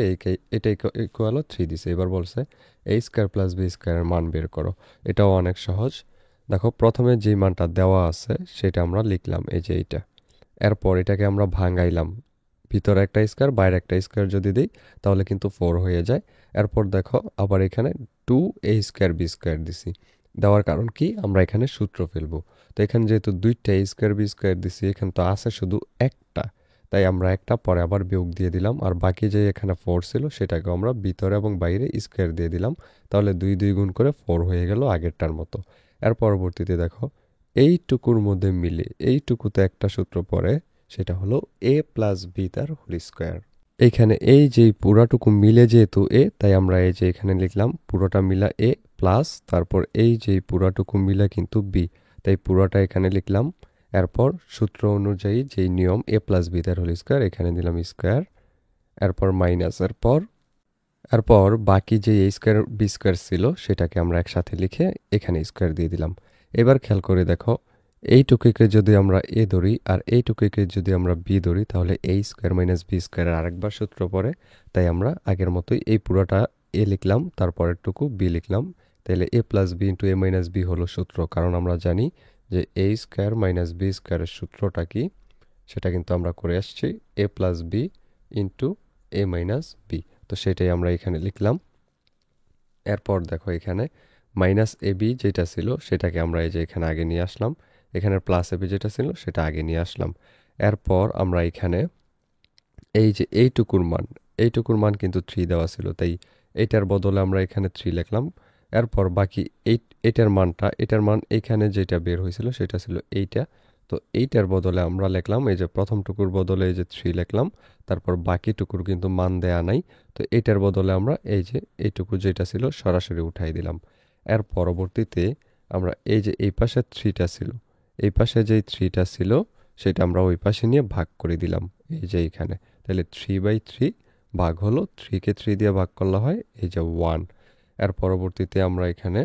এটা ইকুয়ালও 3 দিছে। এবার বলছে এ স্কোয়ার প্লাস বি স্কোয়ারের মান বের করো। এটাও অনেক সহজ। দেখো প্রথমে যে মানটা দেওয়া আছে সেটা আমরা লিখলাম, এই যে এইটা। এরপর এটাকে আমরা ভাঙাইলাম, ভিতরে একটা স্কোয়ার বাইরে একটা স্কোয়ার যদি দিই তাহলে কিন্তু 4 হয়ে যায়। এরপর দেখো আবার এখানে 2a স্কোয়ার বি স্কোয়ার দিছি, দেওয়ার কারণ কি আমরা এখানে সূত্র ফেলবো। তো এখানে যেহেতু 2টা a স্কোয়ার বি স্কোয়ার দিছি, এখানে তো আছে শুধু একটা, তাই আমরা একটা পরে আবার বিয়োগ দিয়ে দিলাম, আর বাকি যে এখানে 4 ছিল সেটাকে আমরা ভিতরে এবং বাইরে স্কোয়ার দিয়ে দিলাম। তাহলে 2 গুণ করে 4 হয়ে গেল আগেরটার মতো। এর পরবর্তীতে দেখো এইটুকুর মধ্যে মিলে এইটুকুতে একটা সূত্র পড়ে, সেটা হলো এ প্লাস বি তার হোল স্কোয়ার। এইখানে এই যে পুরাটুকু মিলে যেহেতু এ, তাই আমরা এই যে এখানে লিখলাম পুরোটা মিলা এ প্লাস, তারপর এই যে পুরাটুকু মিলা কিন্তু বি, তাই পুরোটা এখানে লিখলাম। এরপর সূত্র অনুযায়ী যেই নিয়ম এ প্লাস বি তার হোল স্কোয়ার, এখানে দিলাম স্কোয়ার, এরপর মাইনাস, এরপর বাকি যে এ স্কোয়ার বি স্কোয়ার ছিল সেটাকে আমরা একসাথে লিখে এখানে স্কোয়ার দিয়ে দিলাম। এবার খেয়াল করে দেখো এইটুকুকে যদি আমরা এ ধরি আর এইটুকুকে যদি আমরা বি ধরি তাহলে এ স্কোয়ার মাইনাস বি স্কোয়ারের আরেকবার সূত্র পড়ে। তাই আমরা আগের মতোই এই পুরোটা এ লিখলাম, তারপরেরটুকু বি লিখলাম। তাহলে A plus B into A minus B হলো সূত্র, কারণ আমরা জানি যে এ স্কোয়ার মাইনাস বি স্কোয়ারের সূত্রটা কি সেটা কিন্তু আমরা করে আসছি এ প্লাস বি ইন্টু এ মাইনাস বি। তো সেটাই আমরা এখানে লিখলাম। এরপর দেখো এখানে মাইনাস এ বি যেটা ছিল সেটাকে আমরা এই যে এখানে আগে নিয়ে আসলাম, এখানে প্লাস এ বি যেটা ছিল সেটা আগে নিয়ে আসলাম। এরপর আমরা এখানে এই যে এইটুকুর মান কিন্তু 3 দেওয়া ছিল, তাই এইটার বদলে আমরা এখানে 3 লিখলাম। এরপর বাকি এটার মান এখানে যেটা বের হয়েছিল সেটা ছিল এইটা। তো এইটার বদলে আমরা লিখলাম এই যে প্রথম টুকুর বদলে এই যে 3 লিখলাম, তারপর বাকি টুকুর কিন্তু মান দেয়া নাই। তো এটার বদলে আমরা এই যে এইটুকু যেটা ছিল সরাসরি উঠাই দিলাম। এর পরবর্তীতে আমরা এই যে এই পাশে 3টা ছিল, এই পাশে যেই 3টা ছিল সেটা আমরা ওই পাশে নিয়ে ভাগ করে দিলাম এই যে এইখানে। তাহলে 3/3 ভাগ হলো, 3কে 3 দিয়ে ভাগ করলে হয় এই যে 1। এর পরবর্তীতে আমরা এখানে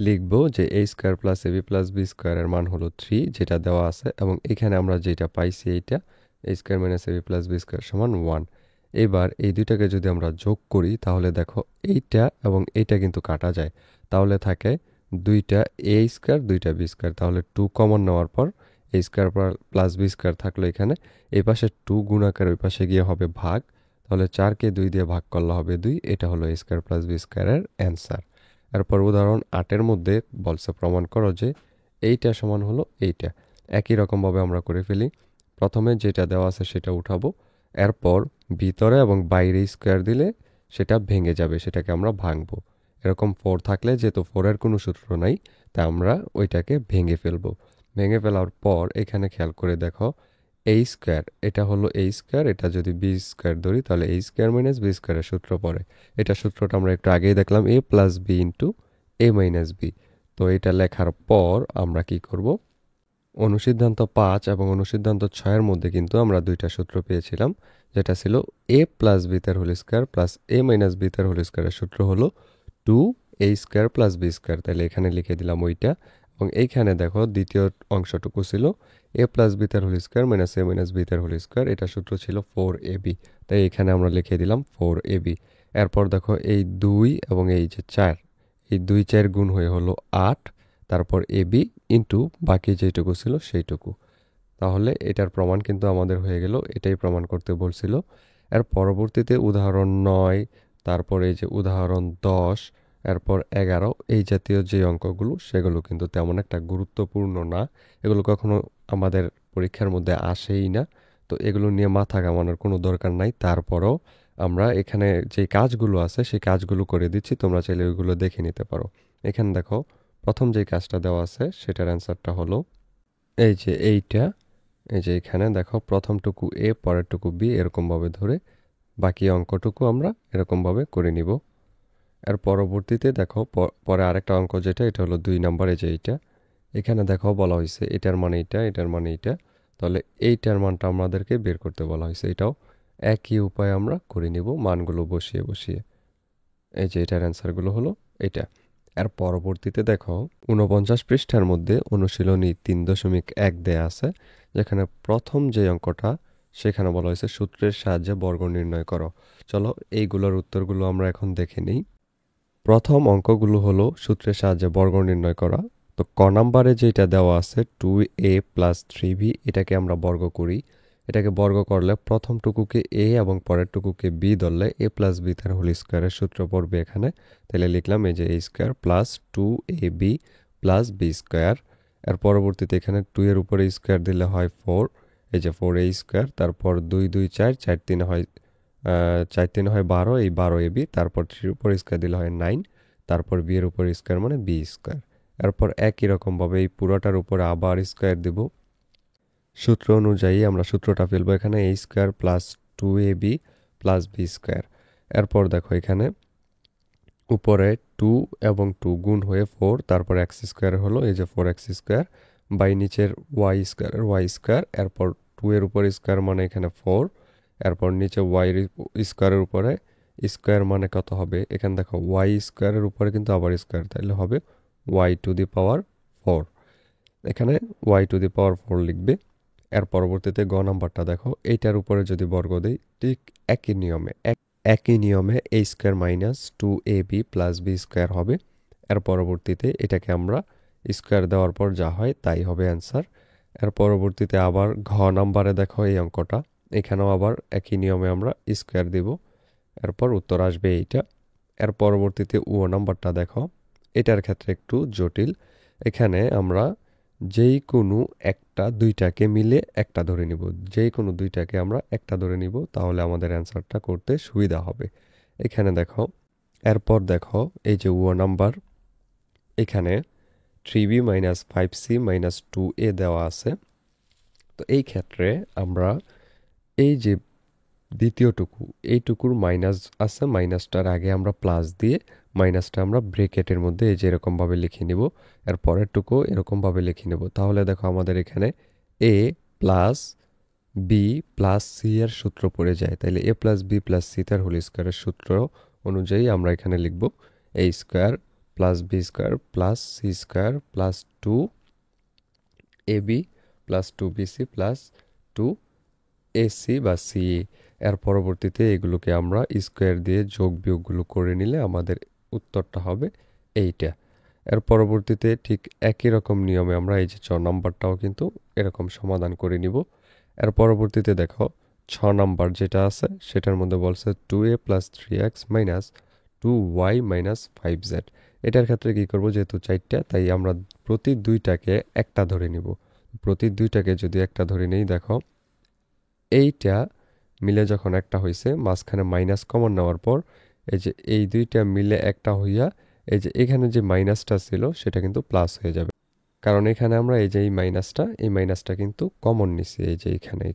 লিখবো যে a square plus ab plus B স্কোয়ারের মান হলো 3 যেটা দেওয়া আছে, এবং এখানে আমরা যেটা পাইছি এইটা a square minus ab plus B square সমান 1। এবার এই দুইটাকে যদি আমরা যোগ করি তাহলে দেখো এইটা এবং এইটা কিন্তু কাটা যায়, তাহলে থাকে দুইটা a স্কোয়ার দুইটা বি স্কোয়ার, তাহলে 2 কমন নেওয়ার পর a square plus B square থাকলো এখানে, এই পাশে 2 গুণাকার ওই পাশে গিয়ে হবে ভাগ, তাহলে 4কে 2 দিয়ে ভাগ করলে হবে 2। এটা হলো a স্কোয়ার প্লাস বি স্কোয়ারের অ্যান্সার। এরপর উদাহরণ 8-এর মধ্যে বলছে প্রমাণ করো যে এইটা সমান হলো এইটা। একই রকমভাবে আমরা করে ফেলি, প্রথমে যেটা দেওয়া আছে সেটা উঠাবো, এরপর ভিতরে এবং বাইরে স্কোয়ার দিলে সেটা ভেঙে যাবে, সেটাকে আমরা ভাঙবো। এরকম 4 থাকলে যেহেতু 4-এর কোনো সূত্র নাই তাই আমরা ওইটাকে ভেঙে ফেলবো। ভেঙে ফেলার পর এখানে খেয়াল করে দেখো এ স্কোয়ার, এটা হলো এ স্কোয়ার, এটা যদি বি স্কোয়ার ধরি তাহলে এ স্কোয়ার মাইনাস বি স্কোয়ারের সূত্র পড়ে। এটা সূত্রটা আমরা একটু আগেই দেখলাম এ প্লাস বি ইন্টু এ মাইনাস বি। তো এটা লেখার পর আমরা কি করব, অনুসিদ্ধান্ত 5 এবং অনুসিদ্ধান্ত 6-এর মধ্যে কিন্তু আমরা দুইটা সূত্র পেয়েছিলাম, যেটা ছিল এ প্লাস বি তার হোল স্কোয়ার প্লাস এ মাইনাস বি তার হোল স্কোয়ারের সূত্র হলো 2a square plus B square. তাহলে এখানে লিখে দিলাম ওইটা, এবং এইখানে দেখো দ্বিতীয় অংশটুকু ছিল এ প্লাস বি তার হোল স্কোয়ার মাইনাস এ মাইনাস বি তার হোল স্কোয়ার, এটা সূত্র ছিল 4ab, তাই এখানে আমরা লিখে দিলাম 4ab। এরপর দেখো এই 2 এবং এই যে 4, এই 2 4 গুণ হয়ে হলো 8, তারপর এবি ইন্টু বাকি যেটুকু ছিল সেইটুকু। তাহলে এটার প্রমাণ কিন্তু আমাদের হয়ে গেল, এটাই প্রমাণ করতে বলছিল। এর পরবর্তীতে উদাহরণ 9, তারপর এই যে উদাহরণ 10, এরপর 11, এই জাতীয় যে অঙ্কগুলো সেগুলো কিন্তু তেমন একটা গুরুত্বপূর্ণ না, এগুলো কখনো আমাদের পরীক্ষার মধ্যে আসেই না। তো এগুলো নিয়ে মাথা ঘামানোর কোনো দরকার নাই। তারপরও আমরা এখানে যে কাজগুলো আছে সেই কাজগুলো করে দিচ্ছি, তোমরা চাইলে ওইগুলো দেখে নিতে পারো। এখানে দেখো প্রথম যে কাজটা দেওয়া আছে সেটার অ্যান্সারটা হলো এই যে এইটা। এই যে এখানে দেখো প্রথমটুকু এ, পরেরটুকু বি, এরকমভাবে ধরে বাকি অঙ্কটুকু আমরা এরকমভাবে করে নিব। এর পরবর্তীতে দেখো পরে আরেকটা অঙ্ক যেটা, এটা হলো 2 নাম্বার। এই যে এইটা, এখানে দেখো বলা হয়েছে এটার মানে এইটা, এটার মানে এইটা, তাহলে এইটার মানটা আমাদেরকে বের করতে বলা হয়েছে। এটাও একই উপায়ে আমরা করে নিব, মানগুলো বসিয়ে বসিয়ে। এই যে এটার অ্যান্সারগুলো হলো এটা। এর পরবর্তীতে দেখো 49 পৃষ্ঠার মধ্যে অনুশীলনী 3.1 দেয়া আছে, যেখানে প্রথম যে অঙ্কটা সেখানে বলা হয়েছে সূত্রের সাহায্যে বর্গ নির্ণয় করো। চলো এইগুলোর উত্তরগুলো আমরা এখন দেখে নিই। প্রথম অঙ্কগুলো হলো সূত্রের সাহায্যে বর্গ নির্ণয় করা। তো ক নাম্বারে যেটা দেওয়া আছে 2a + 3b, এটাকে আমরা বর্গ করি। এটাকে বর্গ করলে প্রথমটুকুকে a এবং পরেরটুকুকে b ধরলে a + b তার হোল স্কোয়ারের সূত্র পড়বে এখানে। তাহলে লিখলাম এই যে a² + 2ab + b স্কোয়ার। এর পরবর্তীতে এখানে 2 এর উপরে স্কোয়ার দিলে হয় 4, এই যে 4a²। তারপর 2 2 4, 4 3 হয় 4 3 হয় 12, এই 12ab। তারপর 3 এর উপর স্কোয়ার দিলে হয় 9, তারপর b এর উপর স্কোয়ার মানে b²। এরপর একই রকমভাবে এই পুরোটার উপরে আবার স্কোয়ার দেব। সূত্র অনুযায়ী আমরা সূত্রটা ফেলবো এখানে a² + 2ab + b²। এরপর দেখো এখানে উপরে 2 এবং 2 গুণ হয়ে 4, তারপর x² হলো এই যে 4x², বাই নিচের y², এরপর 2 এর উপর স্কোয়ার মানে এখানে 4, এরপর নিচে y² এর উপরে স্কোয়ার মানে কত হবে, এখানে দেখো y² এর উপরে কিন্তু আবার স্কোয়ার, তাহলে হবে y⁴। এখানে y⁴ লিখবে। এর পরবর্তীতে গ নাম্বারটা দেখো, এইটার উপরে যদি বর্গ দেই ঠিক একই নিয়মে a² - 2ab + b² হবে। এর পরবর্তীতে এটাকে আমরা স্কোয়ার দেওয়ার পর যা হয় তাই হবে অ্যান্সার। এর পরবর্তীতে আবার ঘ নাম্বারে দেখো এই অঙ্কটা, এখানেও আবার একই নিয়মে আমরা স্কোয়ার দিব, এরপর উত্তর আসবে এইটা। এর পরবর্তীতে ও নাম্বারটা দেখো, এটার ক্ষেত্রে একটু জটিল। এখানে আমরা যেই কোনো একটা দুইটাকে মিলে একটা ধরে নিব, যেই কোনো দুইটাকে আমরা একটা ধরে নিব, তাহলে আমাদের অ্যান্সারটা করতে সুবিধা হবে। এখানে দেখো, এরপর দেখো এই যে ও নাম্বার, এখানে 3b - 5c - 2a দেওয়া আছে। তো এই ক্ষেত্রে আমরা এই যে দ্বিতীয়টুকু, এইটুকুর মাইনাস আছে, মাইনাসটার আগে আমরা প্লাস দিয়ে মাইনাসটা আমরা ব্রেকেটের মধ্যে এই যে এরকমভাবে লিখে নিব। এর পরেরটুকু এরকমভাবে লিখে নেব। তাহলে দেখো আমাদের এখানে a + b + c এর সূত্র পড়ে যায়। তাইলে a + b + c তার হোল স্কোয়ারের সূত্র অনুযায়ী আমরা এখানে লিখব a² + b² + c² + 2ab + 2bc + 2ac বা c। এর পরবর্তীতে এগুলোকে আমরা স্কোয়ার দিয়ে যোগ বিয়োগগুলো করে নিলে আমাদের উত্তরটা হবে এইটা। এর পরবর্তীতে ঠিক একই রকম নিয়মে আমরা এই যে 6 নাম্বারটাও কিন্তু এরকম সমাধান করে নিব। এর পরবর্তীতে দেখো 6 নাম্বার যেটা আছে সেটার মধ্যে বলছে 2a + 3x - 2y - 5z। এটার ক্ষেত্রে কি করব, যেহেতু 4টা তাই আমরা প্রতি দুইটাকে একটা ধরে নিব। প্রতি দুইটাকে যদি একটা ধরে নেই, দেখো এইটা মিলে যখন একটা হইছে, মাঝখানে মাইনাস কমন নেওয়ার পর এই যে এই দুইটা মিলে একটা হইয়া এই যে এখানে যে মাইনাসটা ছিল সেটা কিন্তু প্লাস হয়ে যাবে, কারণ এখানে আমরা এই যে এই মাইনাসটা কিন্তু কমন নিছি এই যে এখানে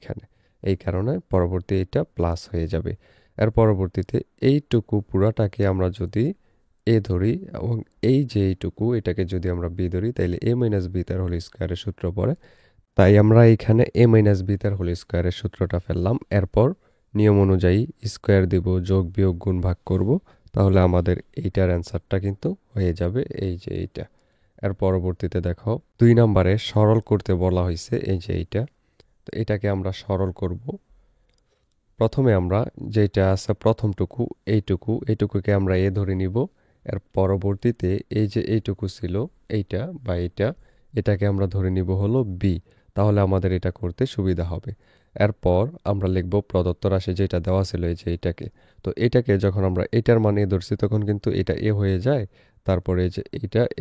এই কারণে পরবর্তী এটা প্লাস হয়ে যাবে। এর পরবর্তীতে এইটুকু পুরাটাকে আমরা যদি এ ধরি এবং এই যে এইটুকু এটাকে যদি আমরা বি ধরি, তাইলে a - b তার হোল স্কোয়ারের সূত্র পড়ে। তাই আমরা এখানে a - b তার হোল স্কোয়ারের সূত্রটা ফেললাম। এরপর নিয়ম অনুযায়ী স্কোয়ার দিব, যোগ বিয়োগ গুণ ভাগ করব, তাহলে আমাদের এইটার অ্যান্সারটা কিন্তু হয়ে যাবে এই যে এইটা। এর পরবর্তীতে দেখো 2 নম্বরে সরল করতে বলা হয়েছে এই যে এইটা। তো এটাকে আমরা সরল করব। প্রথমে আমরা যেটা আছে প্রথমটুকু এইটুকুকে আমরা এ ধরে নিব। এর পরবর্তীতে এই যে এইটুকু ছিল এইটা বা এটাকে আমরা ধরে নিব হলো বি। তাহলে আমাদের এটা করতে সুবিধা হবে। এরপর আমরা লিখব প্রদত্ত রাশি যেটা দেওয়া ছিল এই যে এটাকে। তো এটাকে যখন আমরা এটার মানে ধরছি তখন কিন্তু এটা এ হয়ে যায়, তারপরে এই যে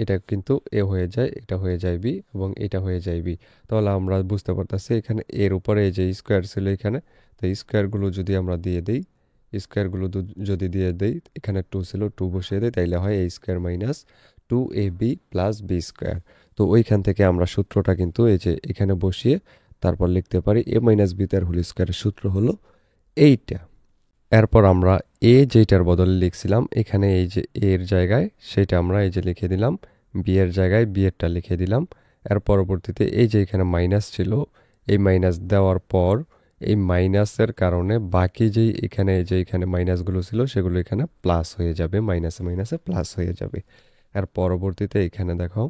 এটা কিন্তু এ হয়ে যায়, এটা হয়ে যায় বি এবং এটা হয়ে যায় বি। তাহলে আমরা বুঝতে পারতেছি এখানে এর উপরে এই যে স্কোয়ার ছিল এখানে, তো স্কোয়ারগুলো যদি আমরা দিয়ে দিই, স্কোয়ারগুলো যদি দিয়ে দেই, এখানে 2 ছিল 2 বসিয়ে দেই, তাইলে হয় a square minus 2ab plus B square. তো ওইখান থেকে আমরা সূত্রটা কিন্তু এই যে এখানে বসিয়ে তারপর লিখতে পারি a মাইনাস বি তার হোল স্কোয়ারের সূত্র হলো এইটা। এরপর আমরা যেটার বদলে লিখছিলাম এখানে এই যে এর জায়গায় সেটা আমরা এই যে লিখে দিলাম, বি এর জায়গায় বি এরটা লিখে দিলাম। এর পরবর্তীতে এই যে এখানে মাইনাস ছিল, এই মাইনাস দেওয়ার পর এই মাইনাসের কারণে বাকি যেই এখানে যে এখানে মাইনাসগুলো ছিল সেগুলো এখানে প্লাস হয়ে যাবে, মাইনাসে মাইনাসে প্লাস হয়ে যাবে। এর পরবর্তীতে এখানে দেখো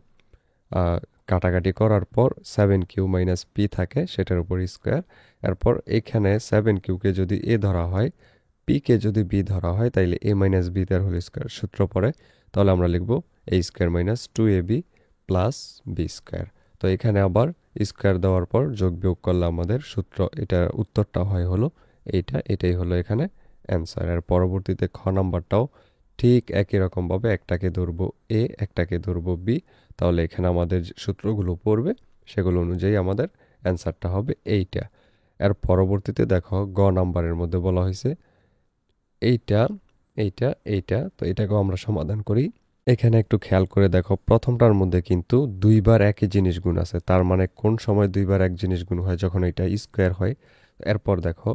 কাটাকাটি করার পর 7q মাইনাস পি থাকে সেটার উপর স্কোয়ার। এরপর এখানে 7qকে যদি এ ধরা হয়, পিকে যদি বি ধরা হয়, তাইলে এ মাইনাস বি তার হোল স্কোয়ার সূত্র পড়ে, তাহলে আমরা লিখব A square minus 2ab plus B square. তো এখানে আবার স্কোয়ার দেওয়ার পর যোগ বিয়োগ করলে আমাদের সূত্র এটা উত্তরটা হয় হলো এটাই হলো এখানে অ্যান্সার। আর পরবর্তীতে খ নাম্বারটাও ঠিক একই রকমভাবে একটাকে ধরবো এ, একটাকে ধরবো বি, তাহলে এখানে আমাদের যে সূত্রগুলো পড়বে সেগুলো অনুযায়ী আমাদের অ্যান্সারটা হবে এইটা। এর পরবর্তীতে দেখো গ নাম্বারের মধ্যে বলা হয়েছে এইটা এইটা এইটা, তো এটাকেও আমরা সমাধান করি। এখানে একটু খেয়াল করে দেখো প্রথমটার মধ্যে কিন্তু দুইবার একই জিনিস গুণ আছে, তার মানে কোন সময় দুইবার এক জিনিস গুণ হয়, যখন এটা স্কোয়ার হয়। এরপর দেখো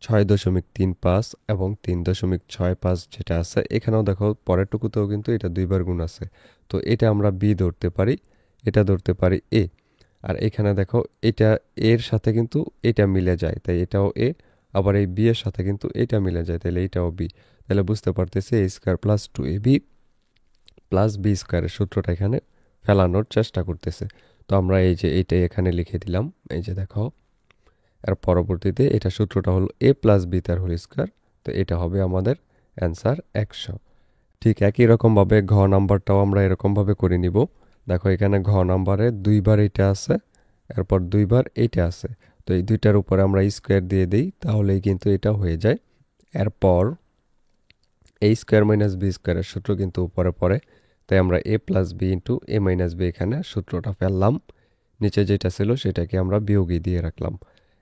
6.35 এবং 3.65 যেটা আছে, এখানেও দেখো পরেরটুকুতেও কিন্তু এটা দুইবার গুণ আছে। তো এটা আমরা বি ধরতে পারি, এটা ধরতে পারি এ। আর এখানে দেখো এটা এর সাথে কিন্তু এটা মিলে যায়, তাই এটাও এ। আবার এই বি এর সাথে কিন্তু এটা মিলে যায়, তাহলে এটাও বি। তাহলে বুঝতে পারতেছি A square plus 2ab plus B স্কোয়ারের সূত্রটা এখানে ফেলানোর চেষ্টা করতেছে। তো আমরা এই যে এইটাই এখানে লিখে দিলাম, এই যে দেখো। আর পরবর্তীতে এটা সূত্রটা হলো এ প্লাস বি তার হোল স্কোয়ার, তো এটা হবে আমাদের অ্যান্সার 100। ঠিক একই রকমভাবে ঘ নাম্বারটাও আমরা এরকমভাবে করে নিব। দেখো এখানে ঘ নাম্বারে দুইবার এটা আছে, এরপর দুইবার এটা আছে, তো এই দুইটার উপরে আমরা স্কোয়ার দিয়ে দিই, তাহলেই কিন্তু এটা হয়ে যায়। এরপর এ স্কোয়ার মাইনাস বি স্কোয়ারের সূত্র কিন্তু উপরে পড়ে, তাই আমরা এ প্লাস বি ইন্টু এ মাইনাস বি এখানে সূত্রটা ফেললাম। নিচে যেটা ছিল সেটাকে আমরা বিয়োগই দিয়ে রাখলাম।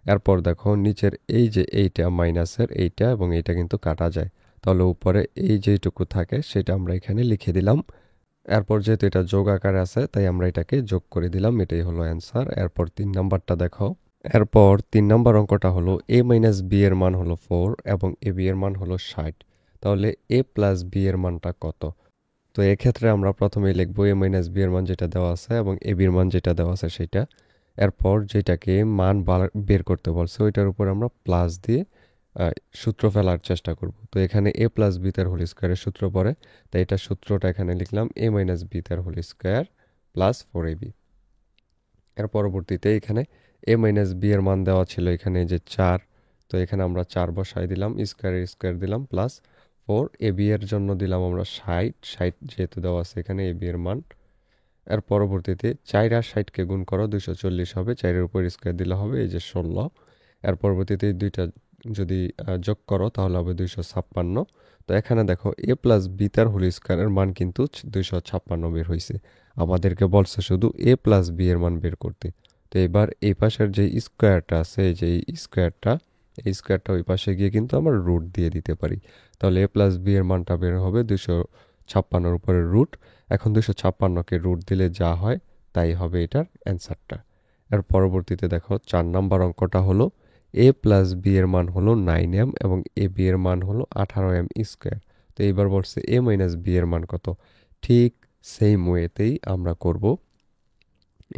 এরপর দেখো নিচের এই যে এইটা মাইনাসের এইটা এবং এইটা কিন্তু কাটা যায়, তাহলে উপরে এই যেটুকু থাকে সেটা আমরা এখানে লিখে দিলাম। এরপর যেহেতু এটা যোগ আকারে আছে তাই আমরা এটাকে যোগ করে দিলাম, এটাই হলো অ্যান্সার। এরপর 3 নাম্বারটা দেখো। এরপর 3 নাম্বার অঙ্কটা হলো এ মাইনাস বি এর মান হলো 4 এবং এ বি এর মান হলো 60, তাহলে এ প্লাস বি এর মানটা কত? তো এক্ষেত্রে আমরা প্রথমেই লিখবো এ মাইনাস বি এর মান যেটা দেওয়া আছে এবং এ বির মান যেটা দেওয়া আছে সেটা। এরপর যেটাকে মান বের করতে বলছে ওইটার উপর আমরা প্লাস দিয়ে সূত্র ফেলার চেষ্টা করব। তো এখানে এ প্লাস বি তার হোল স্কোয়ারের সূত্র পড়ে, তাই এটা সূত্রটা এখানে লিখলাম এ মাইনাস বি তার হোল স্কোয়ার প্লাস 4ab। এর পরবর্তীতে এখানে এ মাইনাস বি এর মান দেওয়া ছিল এখানে যে 4, তো এখানে আমরা 4 বসাই দিলাম, স্কোয়ার দিলাম প্লাস 4, এ বি এর জন্য দিলাম আমরা 60 যেহেতু দেওয়া আছে এখানে এ বি এর মান। এর পরবর্তীতে 4 আর 60কে গুণ করো 240 হবে, 4-এর উপর স্কোয়ার দিলে হবে এই যে 16। এর পরবর্তীতে এই দুইটা যদি যোগ করো তাহলে হবে 256। তো এখানে দেখো এ প্লাস বি তার হোল স্কোয়ারের মান কিন্তু 256 বের হয়েছে, আমাদেরকে বলছে শুধু এ প্লাস বি এর মান বের করতে। তো এবার এই পাশের যে স্কোয়ারটা আছে এই যে এই স্কোয়ারটা ওই পাশে গিয়ে কিন্তু আমরা রুট দিয়ে দিতে পারি, তাহলে এ প্লাস বি এর মানটা বের হবে 256 উপরে রুট। এখন 256কে রুট দিলে যা হয় তাই হবে এটার অ্যান্সারটা। এর পরবর্তীতে দেখো 4 নাম্বার অঙ্কটা হলো এ প্লাস বি এর মান হলো 9m এবং এ বি এর মান হলো 18m স্কোয়ার। তো এইবার বলছে এ মাইনাস বি এর মান কত? ঠিক সেম ওয়েতেই আমরা করব।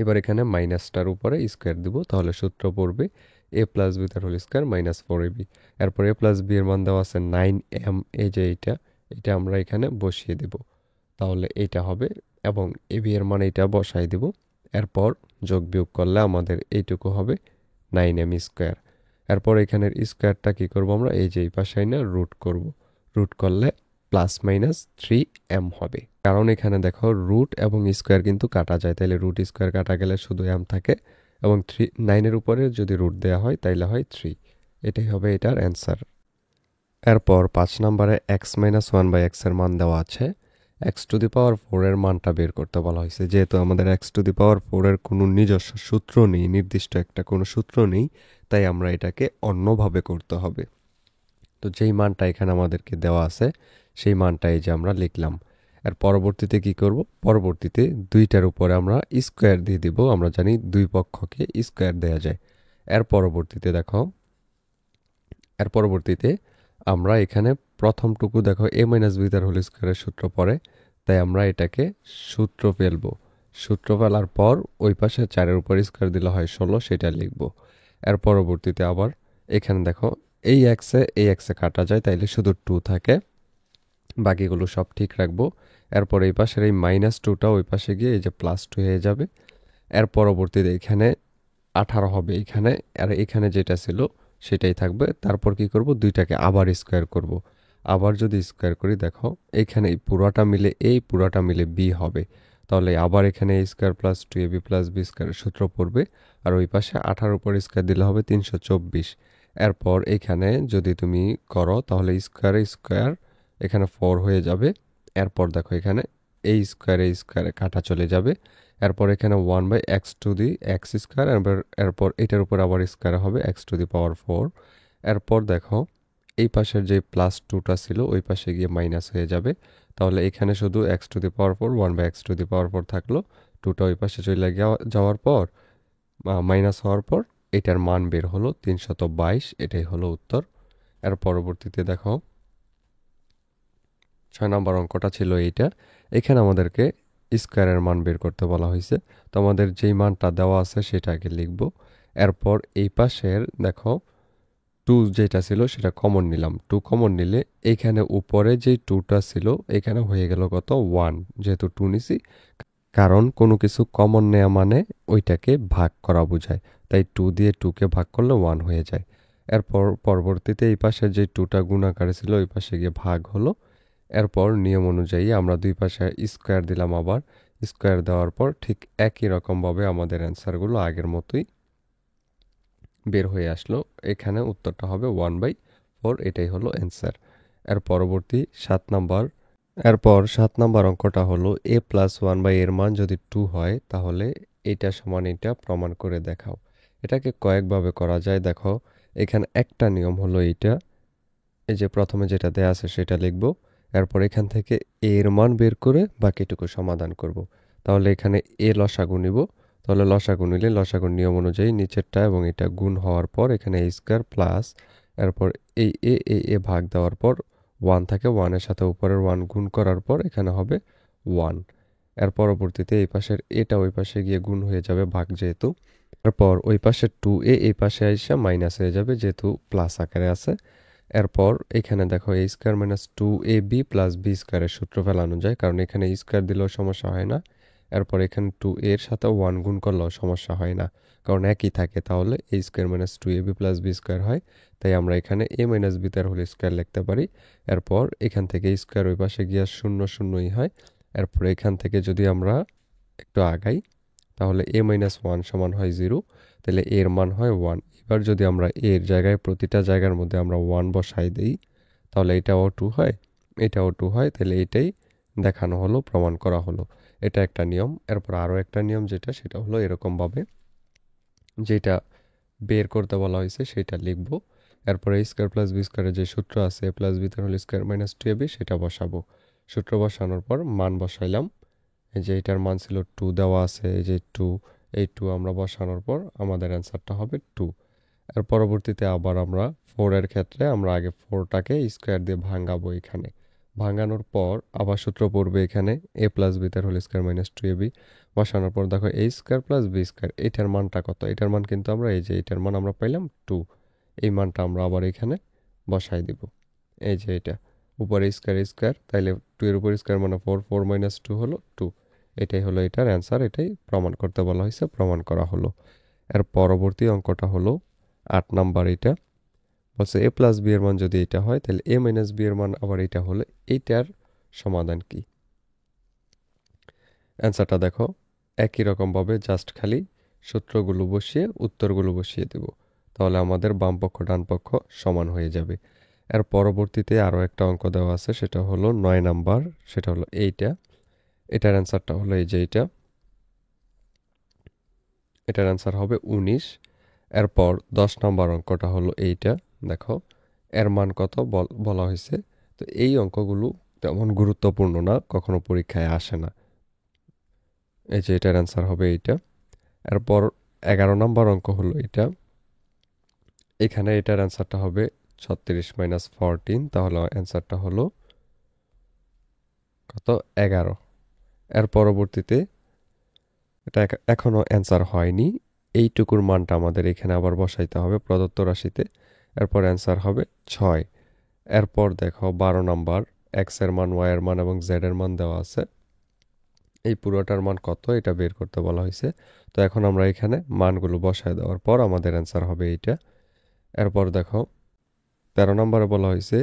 এবার এখানে মাইনাসটার উপরে স্কোয়ার দিব, তাহলে সূত্র পড়বে এ প্লাস বি তার হোল স্কোয়ার মাইনাস 4ab। এরপর এ প্লাস বি এর মান দেওয়া আছে 9m, এই যে এটা আমরা এখানে বসিয়ে দেব, তাহলে এইটা হবে এবং এ বি এর মান এইটা বসাই দিব। এরপর যোগ বিয়োগ করলে আমাদের এইটুকু হবে 9m স্কোয়ার। এরপর এখানের স্কোয়ারটা কি করব আমরা এই যে এই পাশে না রুট করব, রুট করলে প্লাস মাইনাস 3m হবে, কারণ এখানে দেখো রুট এবং স্কোয়ার কিন্তু কাটা যায়, তাহলে রুট স্কোয়ার কাটা গেলে শুধু m থাকে এবং 9-এর উপরে যদি রুট দেওয়া হয় তাইলে হয় 3। এটাই হবে এটার অ্যান্সার। এরপর 5 নম্বরে x-1/x এর মান দেওয়া আছে। x⁴ এর মানটা বের করতে বলা হয়েছে। যেহেতু আমাদের x⁴ এর কোনো নিজস্ব সূত্র নেই, নির্দিষ্ট একটা কোনো সূত্র নেই, তাই আমরা এটাকে অন্যভাবে করতে হবে। তো যেই মানটা এখানে আমাদেরকে দেওয়া আছে সেই মানটা এই যে আমরা লিখলাম। আর পরবর্তীতে কি করব, পরবর্তীতে 2টার উপরে আমরা স্কোয়ার দিয়ে দিব। আমরা জানি দুই পক্ষকে স্কোয়ার দেওয়া যায়। এর পরবর্তীতে দেখো, এর পরবর্তীতে আমরা এখানে প্রথমটুকু দেখো a-b² স্কোয়ারের সূত্র পড়ে, তাই আমরা এটাকে সূত্র ফেলবো। সূত্র ফেলার পর ওই পাশে 4-এর উপর স্কোয়ার দিলে হয় 16, সেটা লিখব। এর পরবর্তীতে আবার এখানে দেখো এই এক্সে কাটা যায়, তাইলে শুধু 2 থাকে, বাকিগুলো সব ঠিক রাখবো। এরপর এই পাশের এই -2টা ওই পাশে গিয়ে এই যে +2 হয়ে যাবে। এর পরবর্তীতে এখানে 18 হবে এখানে, আর এখানে যেটা ছিল সেটাই থাকবে। তারপর কি করব, দুইটাকে আবার স্কোয়ার করব। আবার যদি স্কোয়ার করি দেখো এইখানে এই পুরাটা মিলে এই পুরাটা মিলে বি হবে। তাহলে আবার এখানে a² + 2ab + b² সূত্র পড়বে। আর ওই পাশে 18 উপর স্কোয়ার দিলে হবে 324। এরপর এখানে যদি তুমি করো তাহলে স্কোয়ারে স্কোয়ার এখানে 4 হয়ে যাবে। এরপর দেখো এখানে এই স্কোয়ারে কাটা চলে যাবে। এরপর এখানে 1/x² এরপর এটার উপর আবার স্কোয়ার হবে x⁴। এরপর দেখো এই পাশের যে +2টা ছিল ওই পাশে গিয়ে মাইনাস হয়ে যাবে। তাহলে এখানে শুধু x⁴ 1/x⁴ থাকলো। 2টা ওই পাশে চলে যাওয়ার পর মাইনাস হওয়ার পর এটার মান বের হলো 322। এটাই হলো উত্তর। এর পরবর্তীতে দেখো 6 নম্বর অঙ্কটা ছিল এইটা। এখানে আমাদেরকে স্কোয়ারের মান বের করতে বলা হয়েছে। তো আমাদের যেই মানটা দেওয়া আছে সেটা আগে লিখব। এরপর এই পাশের দেখো 2 যেটা ছিল সেটা কমন নিলাম। 2 কমন নিলে এইখানে উপরে যেই 2টা ছিল এখানে হয়ে গেল কত 1, যেহেতু 2 নিছি। কারণ কোনো কিছু কমন নেওয়া মানে ওইটাকে ভাগ করা বোঝায়, তাই 2 দিয়ে 2কে ভাগ করলে 1 হয়ে যায়। এরপর পরবর্তীতে এই পাশে যে 2টা গুণ আকারে ছিল ওই পাশে গিয়ে ভাগ হলো। এরপর নিয়ম অনুযায়ী আমরা দুই পাশে স্কোয়ার দিলাম। আবার স্কোয়ার দেওয়ার পর ঠিক একই রকমভাবে আমাদের অ্যান্সারগুলো আগের মতোই বের হয়ে আসলো। এখানে উত্তরটা হবে 1/4। এটাই হলো অ্যান্সার। এর পরবর্তী 7 নাম্বার। এরপর 7 নাম্বার অঙ্কটা হলো a+1/a এর মান যদি 2 হয় তাহলে এটা সমান এটা প্রমাণ করে দেখাও। এটাকে কয়েকভাবে করা যায়। দেখো এখানে একটা নিয়ম হলো এইটা, এই যে প্রথমে যেটা দেয়া আছে সেটা লিখব। এরপর এখান থেকে a এর মান বের করে বাকিটুকু সমাধান করব। তাহলে এখানে a লসাগু নিব। তাহলে লসাগু নিলে লসাগুর নিয়ম অনুযায়ী নিচেরটা এবং এটা গুণ হওয়ার পর এখানে a² প্লাস এরপর এই এ ভাগ দেওয়ার পর 1 থাকে, 1 এর সাথে উপরের 1 গুণ করার পর এখানে হবে 1। এর পরবর্তীতে এই পাশের এটা ওই পাশে গিয়ে গুণ হয়ে যাবে ভাগ যেহেতু। তারপর ওই পাশে 2a এই পাশে আইসা মাইনাস হয়ে যাবে যেহেতু প্লাস আকারে আছে। এরপর এখানে দেখো a² - 2ab + b² এর সূত্র ফেলানো যায়, কারণ এখানে স্কোয়ার দিলেও সমস্যা হয় না। এরপর এখানে 2a এর সাথে 1 গুণ করলেও সমস্যা হয় না, কারণ একই থাকে। তাহলে a² - 2ab + b² হয়। তাই আমরা এখানে a-b² লিখতে পারি। এরপর এখান থেকে স্কোয়ার ওই পাশে গিয়ে 0 0ই হয়। এরপর এখান থেকে যদি আমরা একটু আগাই তাহলে a-1 সমান হয় 0। তাহলে এর মান হয় 1। এবার যদি আমরা এর জায়গায় প্রতিটা জায়গার মধ্যে আমরা 1 বসাই দেই তাহলে এটাও 2 হয়, এটাও 2 হয়। তাহলে এটাই দেখানো হলো, প্রমাণ করা হলো। এটা একটা নিয়ম। এরপর আরও একটা নিয়ম যেটা সেটা হলো এরকমভাবে যেটা বের করতে বলা হয়েছে সেটা লিখব। এরপর a² + b² এর যে সূত্র আছে a+b² - 2ab সেটা বসাবো। সূত্র বসানোর পর মান বসাইলাম। এই যে এটার মান ছিল 2 দেওয়া আছে, এই যে 2, এই 2 আমরা বসানোর পর আমাদের অ্যান্সারটা হবে 2। এর পরবর্তীতে আবার আমরা 4 এর ক্ষেত্রে আমরা আগে 4টাকে স্কোয়ার দিয়ে ভাঙাবো। এখানে ভাঙানোর পর আবার সূত্র পড়বে এখানে a+b² - 2ab বসানোর পর দেখো a² + b², এটার মানটা কত, এটার মান কিন্তু আমরা এই যে এটার মান আমরা পাইলাম 2। এই মানটা আমরা আবার এখানে বসাই দিব। এই যে এটা উপরে স্কোয়ার, তাইলে 2 এর উপর স্কোয়ার মানে 4, 4 - 2 হলো 2। এটাই হলো এটার অ্যান্সার। এটাই প্রমাণ করতে বলা হয়েছে, প্রমাণ করা হলো। এর পরবর্তী অঙ্কটা হলো 8 নাম্বার। এটা বলছে a+b এর মান যদি এটা হয় তাহলে a-b এর মান আবার এটা হলে এইটার সমাধান কি। অ্যান্সারটা দেখো একই রকমভাবে জাস্ট খালি সূত্রগুলো বসিয়ে উত্তরগুলো বসিয়ে দেব। তাহলে আমাদের বাম পক্ষ ডান পক্ষ সমান হয়ে যাবে। এর পরবর্তীতে আরও একটা অঙ্ক দেওয়া আছে, সেটা হলো 9 নাম্বার, সেটা হলো এইটা। এটার অ্যান্সারটা হলো এই যে এইটা, এটার অ্যান্সার হবে 19। এরপর 10 নম্বর অঙ্কটা হলো এইটা, দেখো এর মান কত বলা হয়েছে। তো এই অঙ্কগুলো তেমন গুরুত্বপূর্ণ না, কখনো পরীক্ষায় আসে না। এই যে এটার অ্যান্সার হবে এইটা। এরপর 11 নম্বর অঙ্ক হলো এটা, এখানে এটার অ্যান্সারটা হবে 36 মাইনাস 14, তাহলে অ্যান্সারটা হলো কত, 11। এর পরবর্তীতে এটা এখনো অ্যান্সার হয়নি, এইটুকুর মানটা আমাদের এখানে আবার বসাইতে হবে প্রদত্ত রাশিতে। এরপর অ্যান্সার হবে 6। এরপর দেখো 12 নাম্বার, এক্স এর মান, ওয়াই এর মান এবং জেড এর মান দেওয়া আছে। এই পুরোটার মান কত এটা বের করতে বলা হয়েছে। তো এখন আমরা এখানে মানগুলো বসায় দেওয়ার পর আমাদের অ্যান্সার হবে এইটা। এরপর দেখো 13 নম্বরে বলা হয়েছে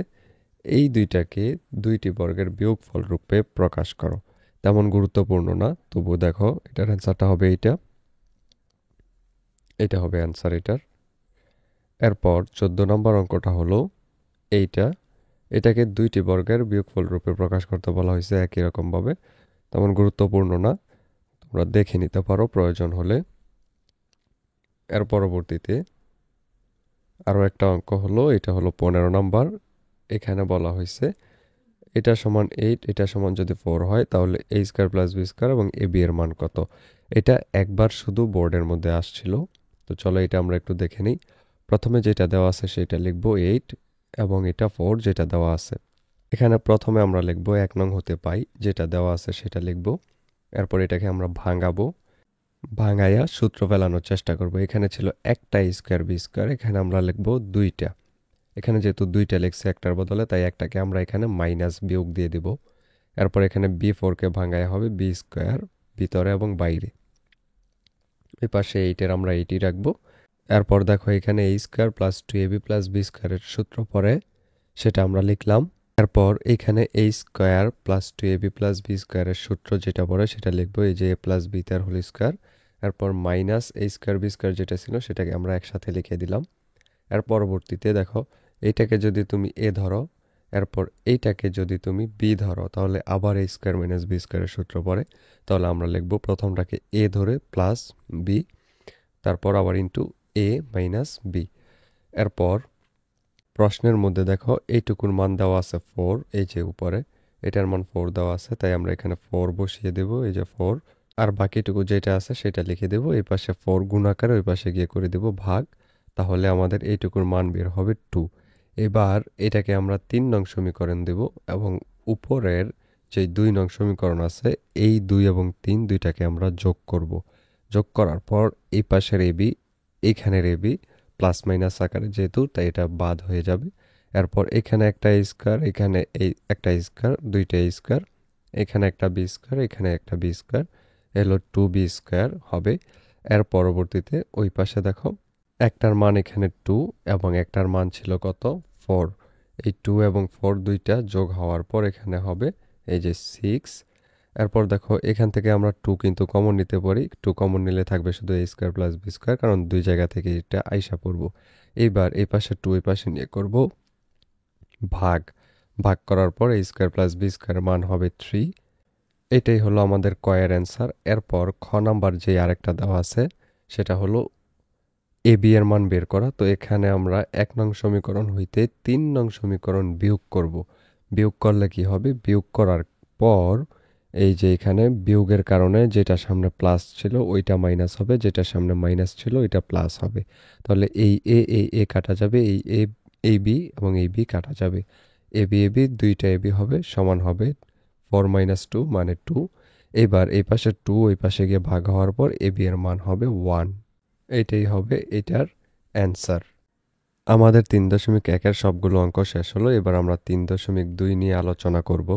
এই দুইটাকে দুইটি বর্গের বিয়োগফল রূপে প্রকাশ করো। তেমন গুরুত্বপূর্ণ না, তবু দেখো এটার অ্যান্সারটা হবে এইটা, এটা হবে অ্যান্সার এটার। এরপর 14 নম্বর অঙ্কটা হলো এইটা, এটাকে দুইটি বর্গের বিয়োগফল রূপে প্রকাশ করতে বলা হয়েছে একই রকমভাবে, তেমন গুরুত্বপূর্ণ না, তোমরা দেখে নিতে পারো প্রয়োজন হলে। এর পরবর্তীতে আরও একটা অঙ্ক হলো, এটা হলো 15 নাম্বার। এখানে বলা হয়েছে এটা সমান 8, এটা সমান যদি 4 হয় তাহলে a square plus b square এবং ab এর মান কত। এটা একবার শুধু বোর্ডের মধ্যে আসছিল, তো চলো এটা আমরা একটু দেখে নিই। প্রথমে যেটা দেওয়া আছে সেটা লিখব 8 এবং এটা 4 যেটা দেওয়া আছে। এখানে প্রথমে আমরা লিখব 1 নং হতে পাই, যেটা দেওয়া আছে সেটা লিখব। এরপর এটাকে আমরা ভাঙাবো, ভাঙাইয়া সূত্র ফেলানোর চেষ্টা করব। এখানে ছিল একটা স্কয়ার বি স্কয়ার, এখানে আমরা লিখব দুইটা। এখানে যেহেতু দুইটা লিখছে একটার বদলে, তাই একটাকে আমরা এখানে মাইনাস বিয়োগ দিয়ে দিব। এরপর এখানে b4 কে ভাঙায় হবে বি স্কয়ার, ভিতরে এবং বাইরে। এই পাশে 8 এর আমরা 8ই রাখবো। এরপর দেখো এখানে a square plus 2ab plus b স্কয়ারের সূত্র পড়ে, সেটা আমরা লিখলাম। এরপর এখানে a square plus 2ab plus b স্কয়ারের সূত্র যেটা পড়ে সেটা লিখবো, এই যে a প্লাস b তার হোল স্কয়ার। এরপর minus a square b square যেটা ছিল সেটাকে আমরা একসাথে লিখে দিলাম। এর পরবর্তীতে দেখো এইটাকে যদি তুমি a ধরো, এরপর এইটাকে যদি তুমি b ধরো, তাহলে আবার a স্কয়ার মাইনাস b স্কয়ারের সূত্র পড়ে। তাহলে আমরা লিখবো প্রথমটাকে a ধরে প্লাস b, তারপর আবার ইন্টু a মাইনাস b। এরপর প্রশ্নের মধ্যে দেখো এইটুকুর মান দেওয়া আছে 4, এই যে উপরে এটার মান 4 দেওয়া আছে, তাই আমরা এখানে 4 বসিয়ে দেব, এই যে 4। আর বাকিটুকু যেটা আছে সেটা লিখে দেব, এই পাশে 4 গুণ আকারে ওই পাশে গিয়ে করে দেব ভাগ। তাহলে আমাদের এইটুকুর মান বের হবে 2। এবার এটাকে আমরা 3 নং সমীকরণ দেব এবং উপরের যে 2 নং সমীকরণ আছে এই 2 এবং 3 দুইটাকে আমরা যোগ করব। যোগ করার পর এই পাশের এবি, এখানের এবি প্লাস মাইনাস আকারে যেহেতু, তাই এটা বাদ হয়ে যাবে। এরপর এখানে একটা স্কয়ার, এখানে এই একটা স্কয়ার, দুইটা স্কয়ার, এখানে একটা বি স্কয়ার, এখানে একটা বি স্কয়ার, এলো 2b স্কয়ার হবে। এর পরবর্তীতে ওই পাশে দেখো একটার মান এখানে 2 এবং একটার মান ছিল কত, 4। এই 2 এবং 4 দুইটা যোগ হওয়ার পর এখানে হবে এই যে 6। এরপর দেখো এখান থেকে আমরা 2 কিন্তু কমন নিতে পারি, 2 কমন নিলে থাকবে শুধু a square plus b square, কারণ দুই জায়গা থেকে এটা আইসা পড়ব। এইবার এই পাশে 2 এই পাশে নিয়ে করব ভাগ, ভাগ করার পর a স্কয়ার প্লাস b স্কয়ারের মান হবে 3। এটাই হলো আমাদের কয়ের অ্যান্সার। এরপর খ নাম্বার যে আরেকটা দেওয়া আছে সেটা হলো এ বি এর মান বের করা। তো এখানে আমরা 1 নং সমীকরণ হইতে 3 নং সমীকরণ বিয়োগ করব। বিয়োগ করলে কি হবে, বিয়োগ করার পর এই যে এখানে বিয়োগের কারণে যেটা সামনে প্লাস ছিল ওইটা মাইনাস হবে, যেটা সামনে মাইনাস ছিল ওইটা প্লাস হবে। তাহলে এই এ কাটা যাবে, এই বি এবং এই বি কাটা যাবে। এ বি দুইটা এ বি হবে সমান হবে 4 মাইনাস 2 মানে 2। এবার এই পাশে 2 ওই পাশে গিয়ে ভাগ হওয়ার পর এ বি এর মান হবে 1। এইটাই হবে এটার অ্যান্সার। আমাদের 3.1 এর সবগুলো অঙ্ক শেষ হলো। এবার আমরা 3.2 নিয়ে আলোচনা করব।